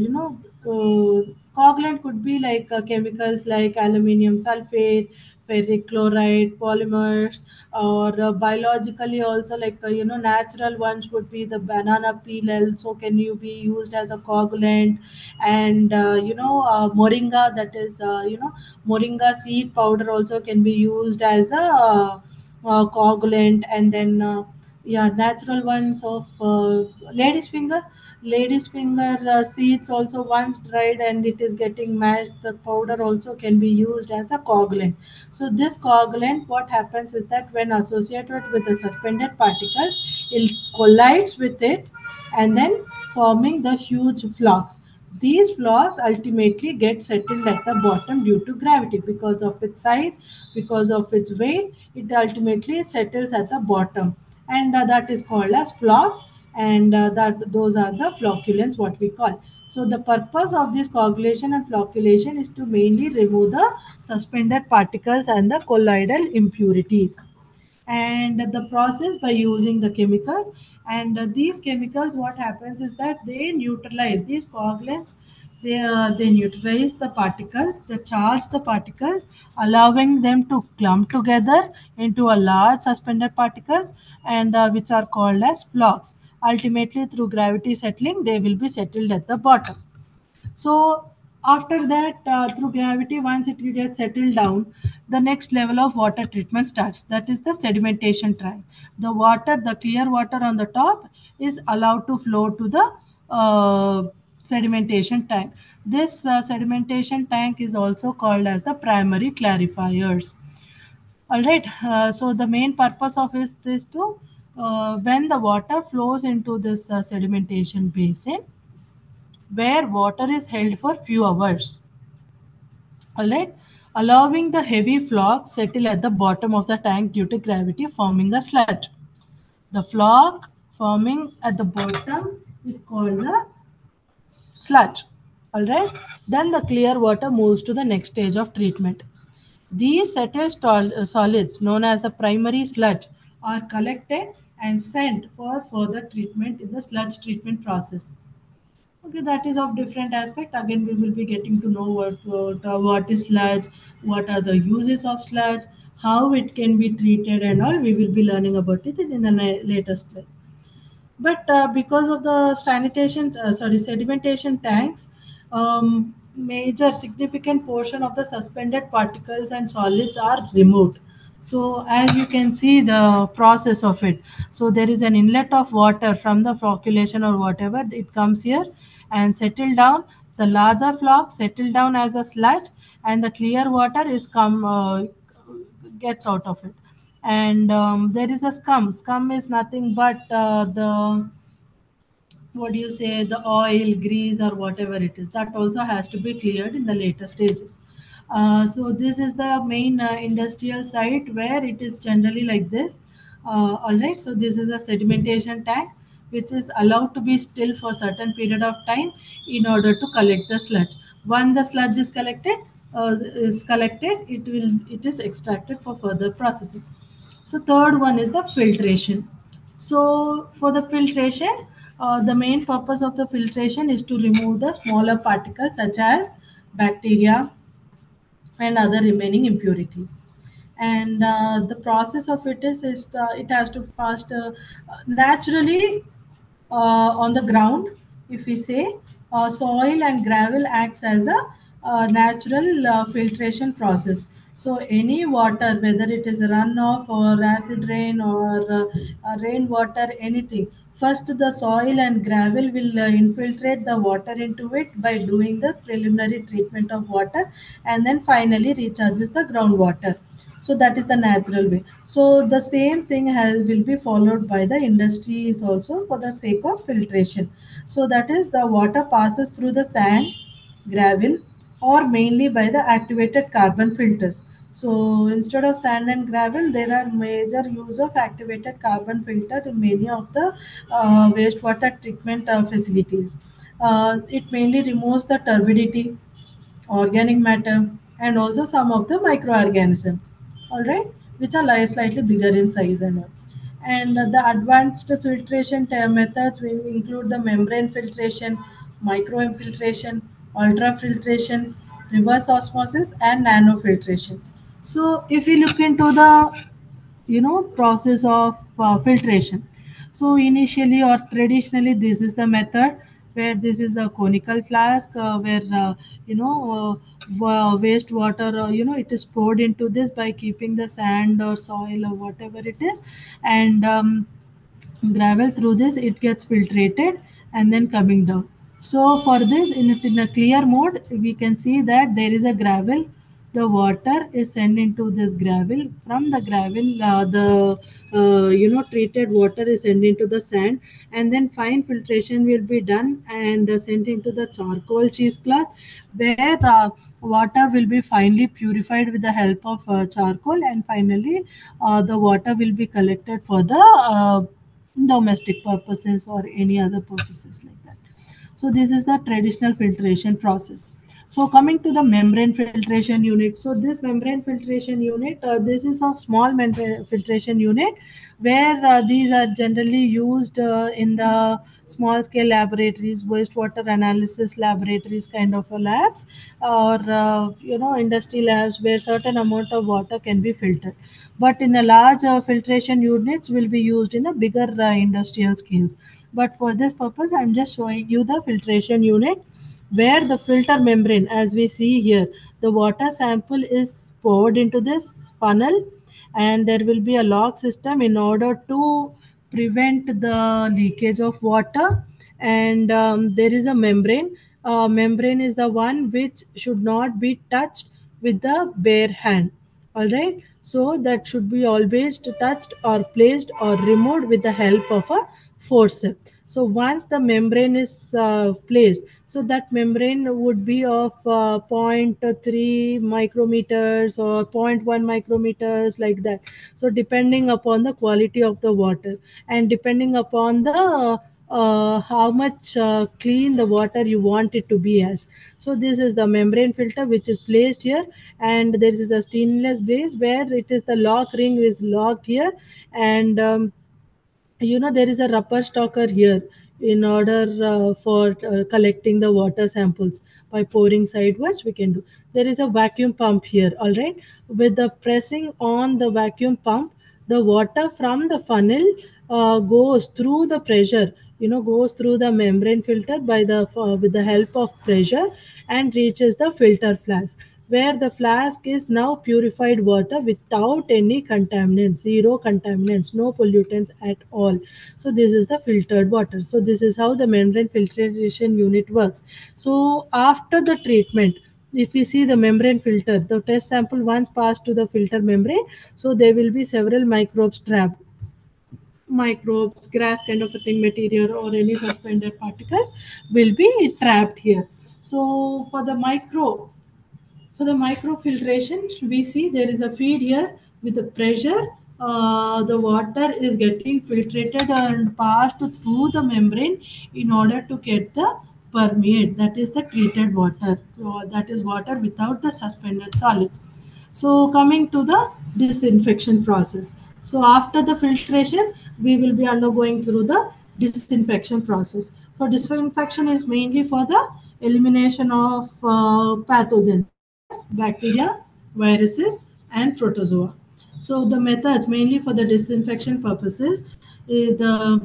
could be like chemicals like aluminium sulfate, ferric chloride, polymers, or biologically also, like natural ones would be the banana peel also can you be used as a coagulant. And moringa, that is moringa seed powder also can be used as a coagulant. And then yeah, natural ones of ladies finger seeds also, once dried and it is getting mashed, the powder also can be used as a coagulant. So this coagulant, what happens is that when associated with the suspended particles, it collides with it, and then forming the huge flocks. These flocks ultimately get settled at the bottom due to gravity. Because of its size, because of its weight, it ultimately settles at the bottom, and that is called as flocks. And that those are the flocculants, what we call. So the purpose of this coagulation and flocculation is to mainly remove the suspended particles and the colloidal impurities. And the process by using the chemicals, and these chemicals, what happens is that they neutralize these coagulants. They neutralize the particles, they charge the particles, allowing them to clump together into a large suspended particles, and which are called as flocks. Ultimately, through gravity settling, they will be settled at the bottom. So after that, through gravity, once it gets settled down, the next level of water treatment starts. That is the sedimentation tank. The water, the clear water on the top, is allowed to flow to the sedimentation tank. This sedimentation tank is also called as the primary clarifiers. All right. So the main purpose of is to when the water flows into this sedimentation basin, where water is held for few hours, all right, allowing the heavy flock settle at the bottom of the tank due to gravity, forming a sludge. The flock forming at the bottom is called the sludge. All right. Then the clear water moves to the next stage of treatment. These settled solids, known as the primary sludge, are collected and sent for further treatment in the sludge treatment process. Okay, that is of different aspect. Again, we will be getting to know what is sludge, what are the uses of sludge, how it can be treated, and all. We will be learning about it in the later slide. But because of the sedimentation tanks, major significant portion of the suspended particles and solids are removed. So as you can see the process of it. So there is an inlet of water from the flocculation or whatever. It comes here and settle down. The larger flock settle down as a sludge, and the clear water is come gets out of it. And there is a scum is nothing but the, what do you say, the oil, grease, or whatever it is, that also has to be cleared in the later stages. So this is the main industrial site where it is generally like this. All right, so this is a sedimentation tank which is allowed to be still for certain period of time in order to collect the sludge. When the sludge is collected, it is extracted for further processing. So third one is the filtration. So for the filtration, the main purpose of the filtration is to remove the smaller particles such as bacteria and other remaining impurities. And the process of it is it has to pass naturally on the ground. If we say soil and gravel acts as a natural filtration process. So any water, whether it is runoff or acid rain or rainwater, anything, first the soil and gravel will infiltrate the water into it by doing the preliminary treatment of water, and then finally recharges the groundwater. So that is the natural way. So the same thing will be followed by the industries also for the sake of filtration. So that is the water passes through the sand, gravel, or mainly by the activated carbon filters. So instead of sand and gravel, there are major use of activated carbon filter in many of the wastewater treatment facilities. It mainly removes the turbidity, organic matter, and also some of the microorganisms, all right, which are slightly bigger in size and all. And the advanced filtration methods will include the membrane filtration, microinfiltration, ultrafiltration, reverse osmosis, and nanofiltration. So if we look into the process of filtration, so initially or traditionally this is the method where this is a conical flask where wastewater it is poured into this by keeping the sand or soil or whatever it is, and gravel through this it gets filtrated and then coming down. So for this in a clear mode we can see that there is a gravel, the water is sent into this gravel, from the gravel the treated water is sent into the sand, and then fine filtration will be done and sent into the charcoal cheesecloth, where water will be finely purified with the help of charcoal, and finally the water will be collected for the domestic purposes or any other purposes like that. So this is the traditional filtration process. So coming to the membrane filtration unit. So this membrane filtration unit, this is a small membrane filtration unit where these are generally used in the small scale laboratories, wastewater analysis laboratories kind of labs, or industry labs where certain amount of water can be filtered. But in a large filtration units will be used in a bigger industrial scales. But for this purpose I'm just showing you the filtration unit where the filter membrane, as we see here, the water sample is poured into this funnel, and there will be a lock system in order to prevent the leakage of water. And there is a membrane. Membrane is the one which should not be touched with the bare hand, all right. So that should be always touched or placed or removed with the help of a forceps. So once the membrane is placed, so that membrane would be of zero point 0.3 micrometers or zero point 0.1 micrometers like that. So depending upon the quality of the water and depending upon the how much clean the water you want it to be as. So this is the membrane filter which is placed here, and there is a stainless base where it is the lock ring is locked here, and there is a rubber stalker here in order for collecting the water samples by pouring sideways we can do. There is a vacuum pump here, all right. With the pressing on the vacuum pump, the water from the funnel goes through the pressure, goes through the membrane filter by the with the help of pressure, and reaches the filter flask, where the flask is now purified water without any contaminants, zero contaminants, no pollutants at all. So this is the filtered water. So this is how the membrane filtration unit works. So after the treatment, if we see the membrane filter, the test sample once passed to the filter membrane, so there will be several microbes trapped, microbes, grass kind of a thing, material, or any suspended particles will be trapped here. So for the microfiltration, we see there is a feed here with the pressure. The water is getting filtrated and passed through the membrane in order to get the permeate. That is the treated water. So that is water without the suspended solids. So coming to the disinfection process. So after the filtration, we will be undergoing through the disinfection process. So disinfection is mainly for the elimination of pathogens such as bacteria, viruses, and protozoa. So the methods mainly for the disinfection purposes, the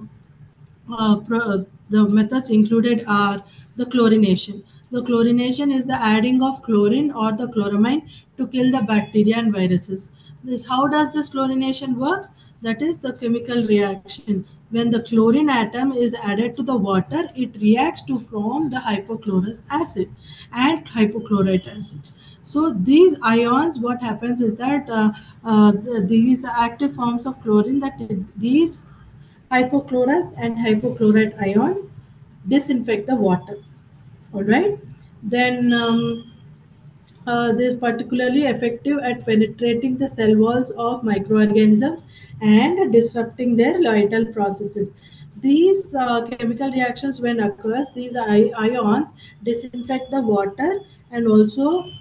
methods included are the chlorination. The chlorination is the adding of chlorine or the chloramine to kill the bacteria and viruses. This how does this chlorination works? That is the chemical reaction. When the chlorine atom is added to the water, it reacts to form the hypochlorous acid and hypochlorite acids. So these ions, what happens is that these active forms of chlorine, that these hypochlorous and hypochlorite ions disinfect the water. All right. Then they're particularly effective at penetrating the cell walls of microorganisms and disrupting their vital processes. These chemical reactions, when occurs, these ions disinfect the water and also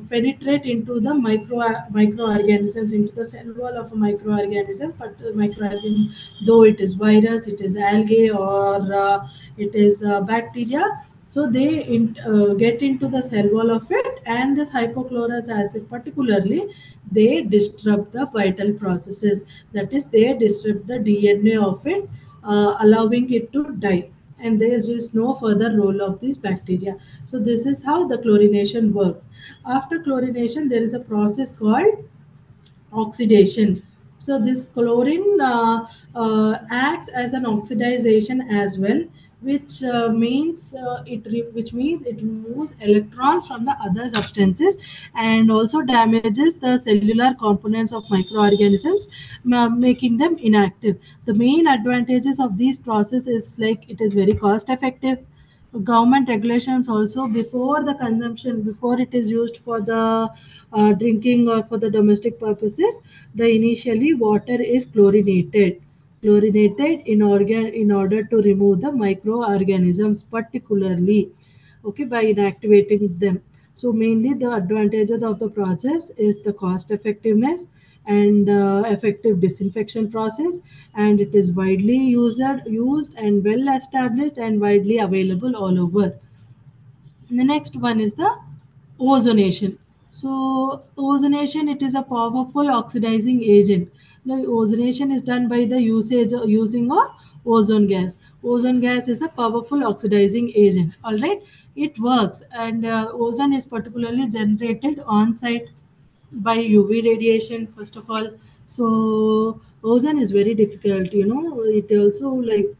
penetrate into the microorganisms, into the cell wall of a microorganism. But microorganism, though it is virus, it is algae, or it is bacteria, so they get into the cell wall of it, and this hypochlorous acid particularly, they disrupt the vital processes. That is, they disrupt the DNA of it, allowing it to die. And there is no further role of these bacteria. So this is how the chlorination works. After chlorination, there is a process called oxidation. So this chlorine acts as an oxidization as well, which means it removes electrons from the other substances and also damages the cellular components of microorganisms, making them inactive. The main advantages of these process is like it is very cost effective. Government regulations also, before the consumption, before it is used for the drinking or for the domestic purposes, the initially water is chlorinated in order to remove the microorganisms particularly, okay, by inactivating them. So mainly the advantages of the process is the cost effectiveness and effective disinfection process, and it is widely used and well established and widely available all over. The next one is the ozonation. So ozonation, it is a powerful oxidizing agent. The ozonation is done by the using of ozone gas. Ozone gas is a powerful oxidizing agent. All right, it works, and ozone is particularly generated on site by UV radiation, first of all. So ozone is very difficult. It also like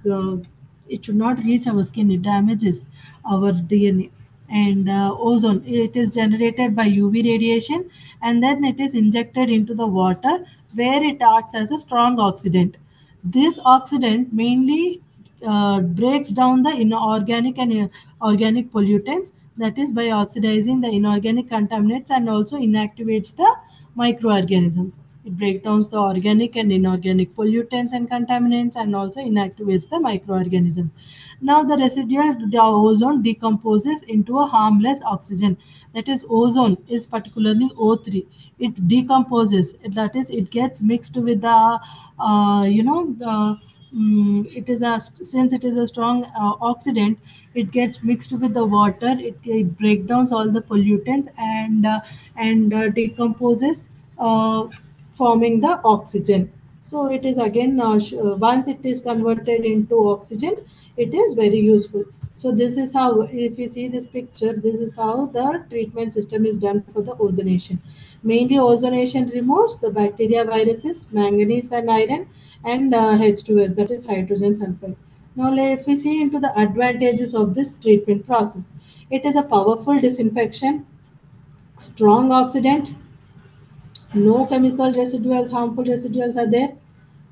it should not reach our skin. It damages our DNA. And ozone, it is generated by UV radiation, and then it is injected into the water where it acts as a strong oxidant. This oxidant mainly breaks down the inorganic and organic pollutants, that is by oxidizing the inorganic contaminants, and also inactivates the microorganisms. It breaks down the organic and inorganic pollutants and contaminants, and also inactivates the microorganisms. Now the residual ozone decomposes into a harmless oxygen. That is, ozone is particularly O3. It decomposes. That is, it gets mixed with the it is a since it is a strong oxidant, it gets mixed with the water. It breaks down all the pollutants and decomposes, forming the oxygen. So it is again once it is converted into oxygen, it is very useful. So this is how, if you see this picture, this is how the treatment system is done for the ozonation. Mainly ozonation removes the bacteria, viruses, manganese and iron, and H2S, that is hydrogen sulfide. Now if we see into the advantages of this treatment process, it is a powerful disinfection, strong oxidant, no chemical residuals, harmful residuals are there,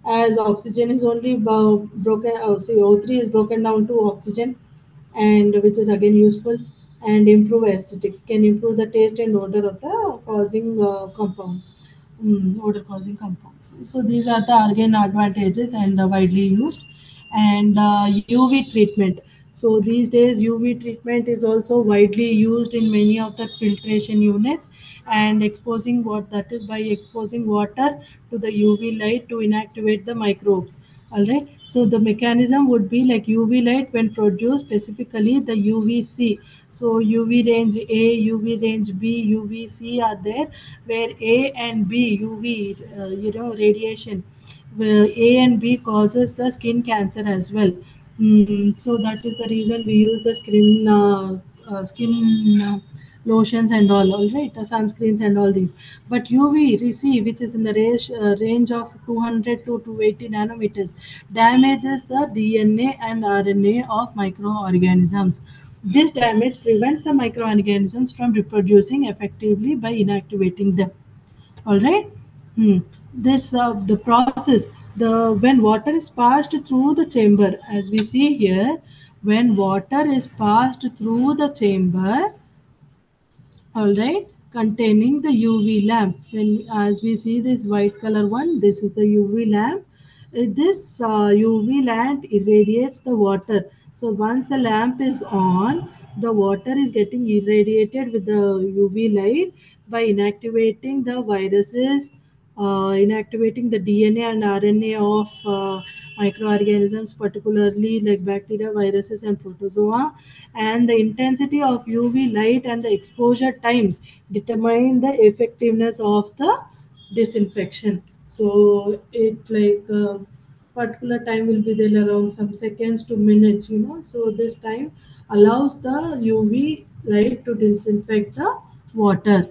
as oxygen is only broken, CO3 is broken down to oxygen, and which is again useful, and improve aesthetics, can improve the taste and odor of the causing compounds, odor causing compounds. So these are the again advantages and widely used. And UV treatment. So these days UV treatment is also widely used in many of the filtration units, and exposing what that is by exposing water to the UV light to inactivate the microbes. All right. So the mechanism would be like UV light when produced, specifically the UVC. So UV range A, UV range B, UVC are there, where A and B UV, radiation, where A and B causes the skin cancer as well. So that is the reason we use the skin lotions and all right, sunscreens and all these. But UV receive, which is in the range of 200 to 280 nanometers, damages the DNA and RNA of microorganisms. This damage prevents the microorganisms from reproducing effectively by inactivating them. All right. Hmm. This the process. The When water is passed through the chamber, as we see here, when water is passed through the chamber, all right, containing the UV lamp. When, as we see this white color one, this is the UV lamp. This UV lamp irradiates the water. So once the lamp is on, the water is getting irradiated with the UV light by inactivating the viruses, inactivating the DNA and RNA of microorganisms, particularly like bacteria, viruses, and protozoa. And the intensity of UV light and the exposure times determine the effectiveness of the disinfection. So it like particular time will be there around some seconds to minutes, So this time allows the UV light to disinfect the water.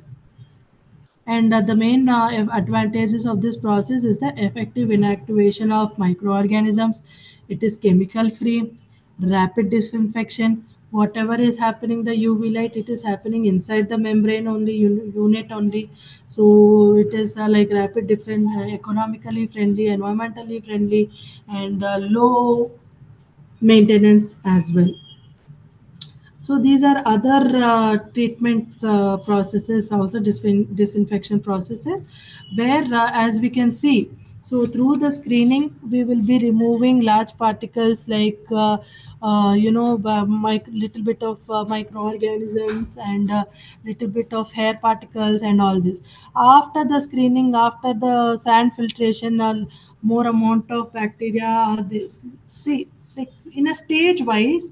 And the main advantages of this process is the effective inactivation of microorganisms. It is chemical free, rapid disinfection. Whatever is happening, the UV light, it is happening inside the membrane only, unit only. So it is like rapid, different, economically friendly, environmentally friendly, and low maintenance as well. So these are other treatment processes, also disinfection processes, where as we can see, so through the screening, we will be removing large particles like little bit of microorganisms and little bit of hair particles and all this. After the screening, after the sand filtration, more amount of bacteria are this. See, like in a stage wise,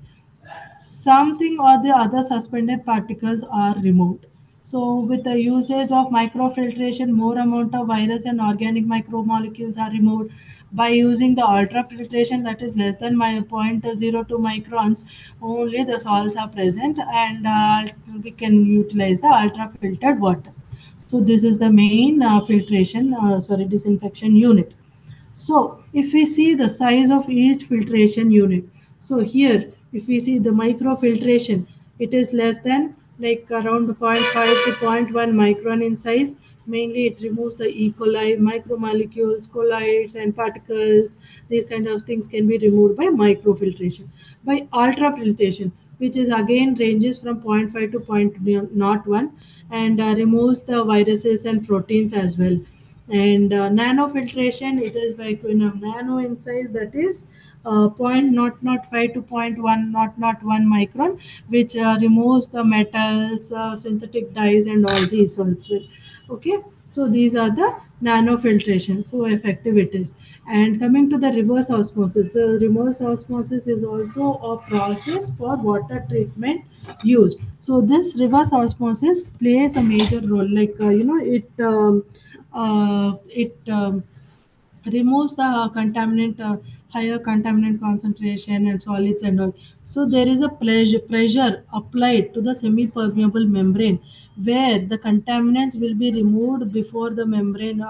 something or the other suspended particles are removed. So, with the usage of microfiltration, more amount of virus and organic micromolecules are removed. By using the ultrafiltration, that is less than zero point zero 0.02 microns, only the salts are present, and we can utilize the ultrafiltered water. So, this is the main disinfection unit. So if we see the size of each filtration unit, so here if we see the microfiltration, it is less than like around zero point 0.5 to zero point 0.1 micron in size. Mainly it removes the E. coli, micromolecules, colloids and particles. These kind of things can be removed by microfiltration. By ultrafiltration, which is again ranges from zero point 0.5 to zero point zero 0.01, and removes the viruses and proteins as well. And nanofiltration, it is like nano in size, that is point not 5 to point 1 not 1 micron, which removes the metals, synthetic dyes and all these also. Okay, so these are the nanofiltration, so effective it is. And coming to the reverse osmosis, reverse osmosis is also a process for water treatment used. So this reverse osmosis plays a major role, like it removes the contaminant, higher contaminant concentration and solids and all. So there is a pressure applied to the semi-permeable membrane, where the contaminants will be removed before the membrane,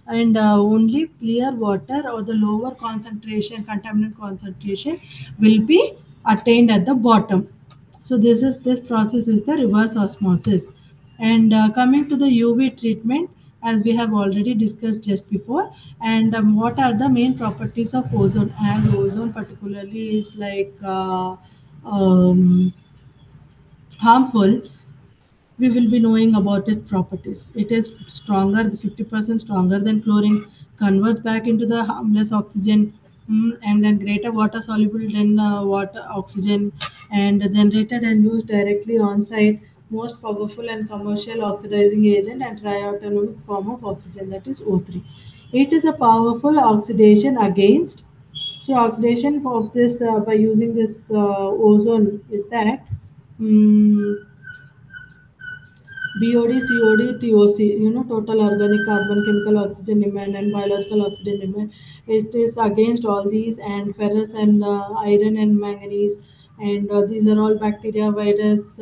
and only clear water or the lower concentration, contaminant concentration, will be attained at the bottom. So this process is the reverse osmosis. And coming to the UV treatment, as we have already discussed just before, and what are the main properties of ozone? As ozone particularly is like harmful, we will be knowing about its properties. It is stronger, 50% stronger than chlorine, converts back into the harmless oxygen, and then greater water soluble than water oxygen, and generated and used directly on site. Most powerful and commercial oxidizing agent and triatomic form of oxygen, that is O3. It is a powerful oxidation against. So oxidation of this by using this ozone is that. mm BOD, COD, TOC, total organic carbon, chemical oxygen demand, and biological oxygen demand. It is against all these, and ferrous and iron and manganese, and these are all bacteria, virus,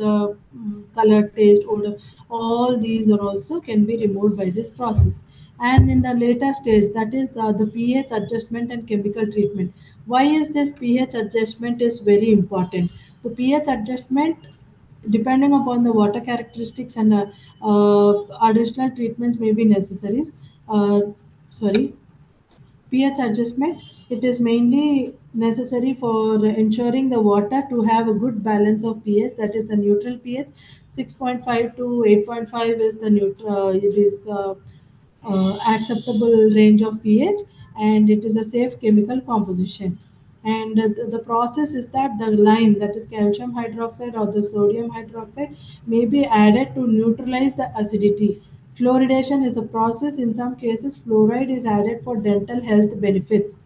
color, taste, odor. All these are also can be removed by this process. And in the later stage, that is the pH adjustment and chemical treatment. Why is this pH adjustment is very important? The pH adjustment, depending upon the water characteristics and additional treatments may be necessary. Uh, Sorry, pH adjustment, it is mainly necessary for ensuring the water to have a good balance of pH, that is the neutral pH. 6.5 to 8.5 is the neutral, it is acceptable range of pH, and it is a safe chemical composition. And the process is that the lime, that is calcium hydroxide or the sodium hydroxide, may be added to neutralize the acidity. Fluoridation is the process. In some cases, fluoride is added for dental health benefits.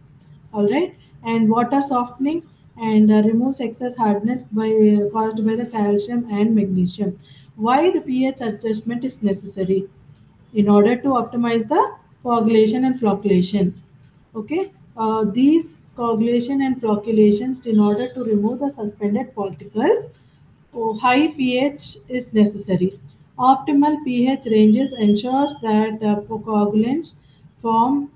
All right, and water softening and removes excess hardness by caused by the calcium and magnesium. Why the pH adjustment is necessary? In order to optimize the coagulation and flocculations. Okay, these coagulation and flocculations, in order to remove the suspended particles, high pH is necessary. Optimal pH ranges ensures that coagulants form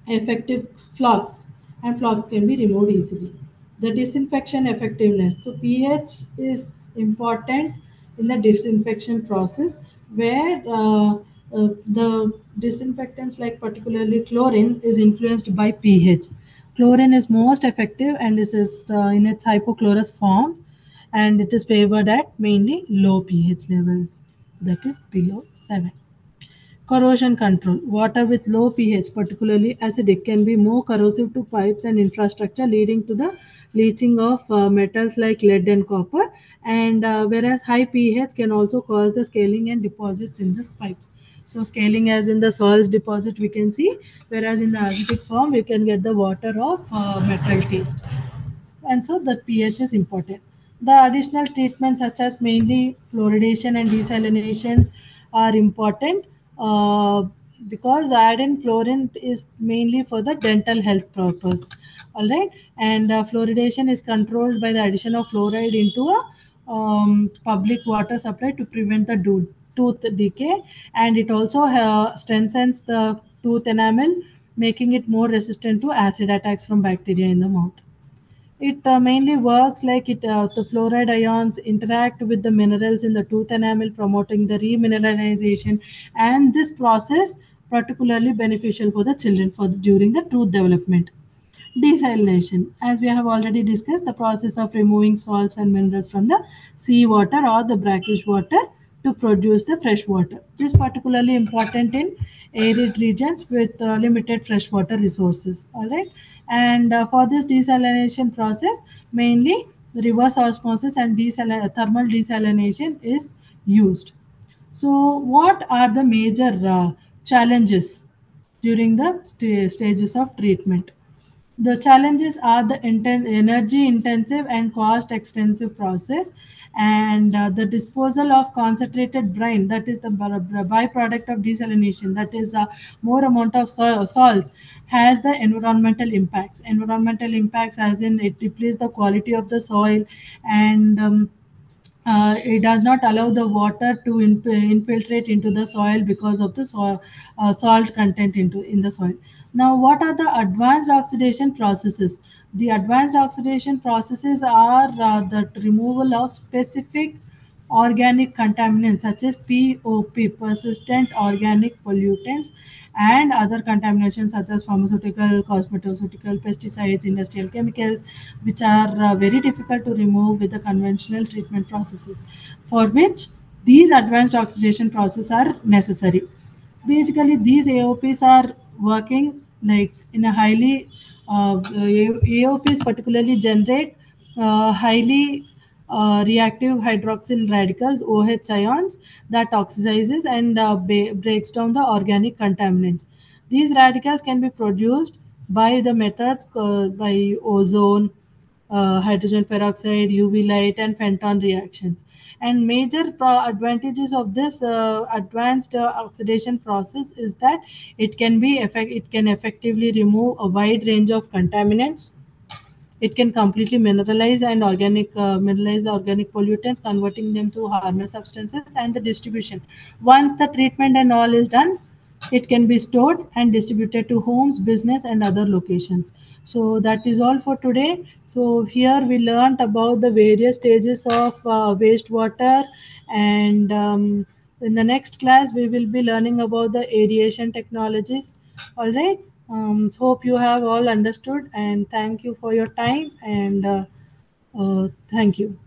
effective flux, and flux can be removed easily. The disinfection effectiveness. So pH is important in the disinfection process, where the disinfectants like particularly chlorine is influenced by pH. Chlorine is most effective and this is in its hypochlorous form, and it is favored at mainly low pH levels, that is below 7. Corrosion control. Water with low pH, particularly acidic, can be more corrosive to pipes and infrastructure, leading to the leaching of metals like lead and copper. And whereas high pH can also cause the scaling and deposits in the pipes. So, scaling as in the soils deposit, we can see, whereas in the acidic form, we can get the water of metal taste, and so the pH is important. The additional treatments such as mainly fluoridation and desalinations are important, uh, because iodine fluorine is mainly for the dental health purpose. All right, and fluoridation is controlled by the addition of fluoride into a public water supply to prevent the tooth decay, and it also strengthens the tooth enamel, making it more resistant to acid attacks from bacteria in the mouth. It mainly works like the fluoride ions interact with the minerals in the tooth enamel, promoting the remineralization, and this process particularly beneficial for the children during the tooth development. Desalination. As we have already discussed, the process of removing salts and minerals from the sea water or the brackish water to produce the fresh water. This is particularly important in arid regions with limited freshwater resources. All right, and for this desalination process, mainly reverse osmosis and thermal desalination is used. So, what are the major challenges during the stages of treatment? The challenges are the energy intensive and cost extensive process, and the disposal of concentrated brine, that is the byproduct of desalination, that is more amount of salts, has the environmental impacts. Environmental impacts as in it depletes the quality of the soil, and it does not allow the water to infiltrate into the soil because of the salt content into in the soil. Now, what are the advanced oxidation processes? The advanced oxidation processes are the removal of specific organic contaminants such as POP, persistent organic pollutants, and other contaminations such as pharmaceutical, cosmeceutical, pesticides, industrial chemicals, which are very difficult to remove with the conventional treatment processes, for which these advanced oxidation processes are necessary. Basically, these AOPs are working like in a highly AOPs particularly generate highly reactive hydroxyl radicals OH ions that oxidizes and breaks down the organic contaminants. These radicals can be produced by the methods by ozone, hydrogen peroxide, UV light, and phenton reactions. And major advantages of this advanced oxidation process is that it can effectively remove a wide range of contaminants, It can completely mineralize the organic pollutants, converting them to harmless substances. And the distribution, once the treatment and all is done, it can be stored and distributed to homes, business, and other locations. So that is all for today. So here we learned about the various stages of wastewater, and in the next class we will be learning about the aeration technologies. All right. Hope you have all understood, and thank you for your time, and thank you.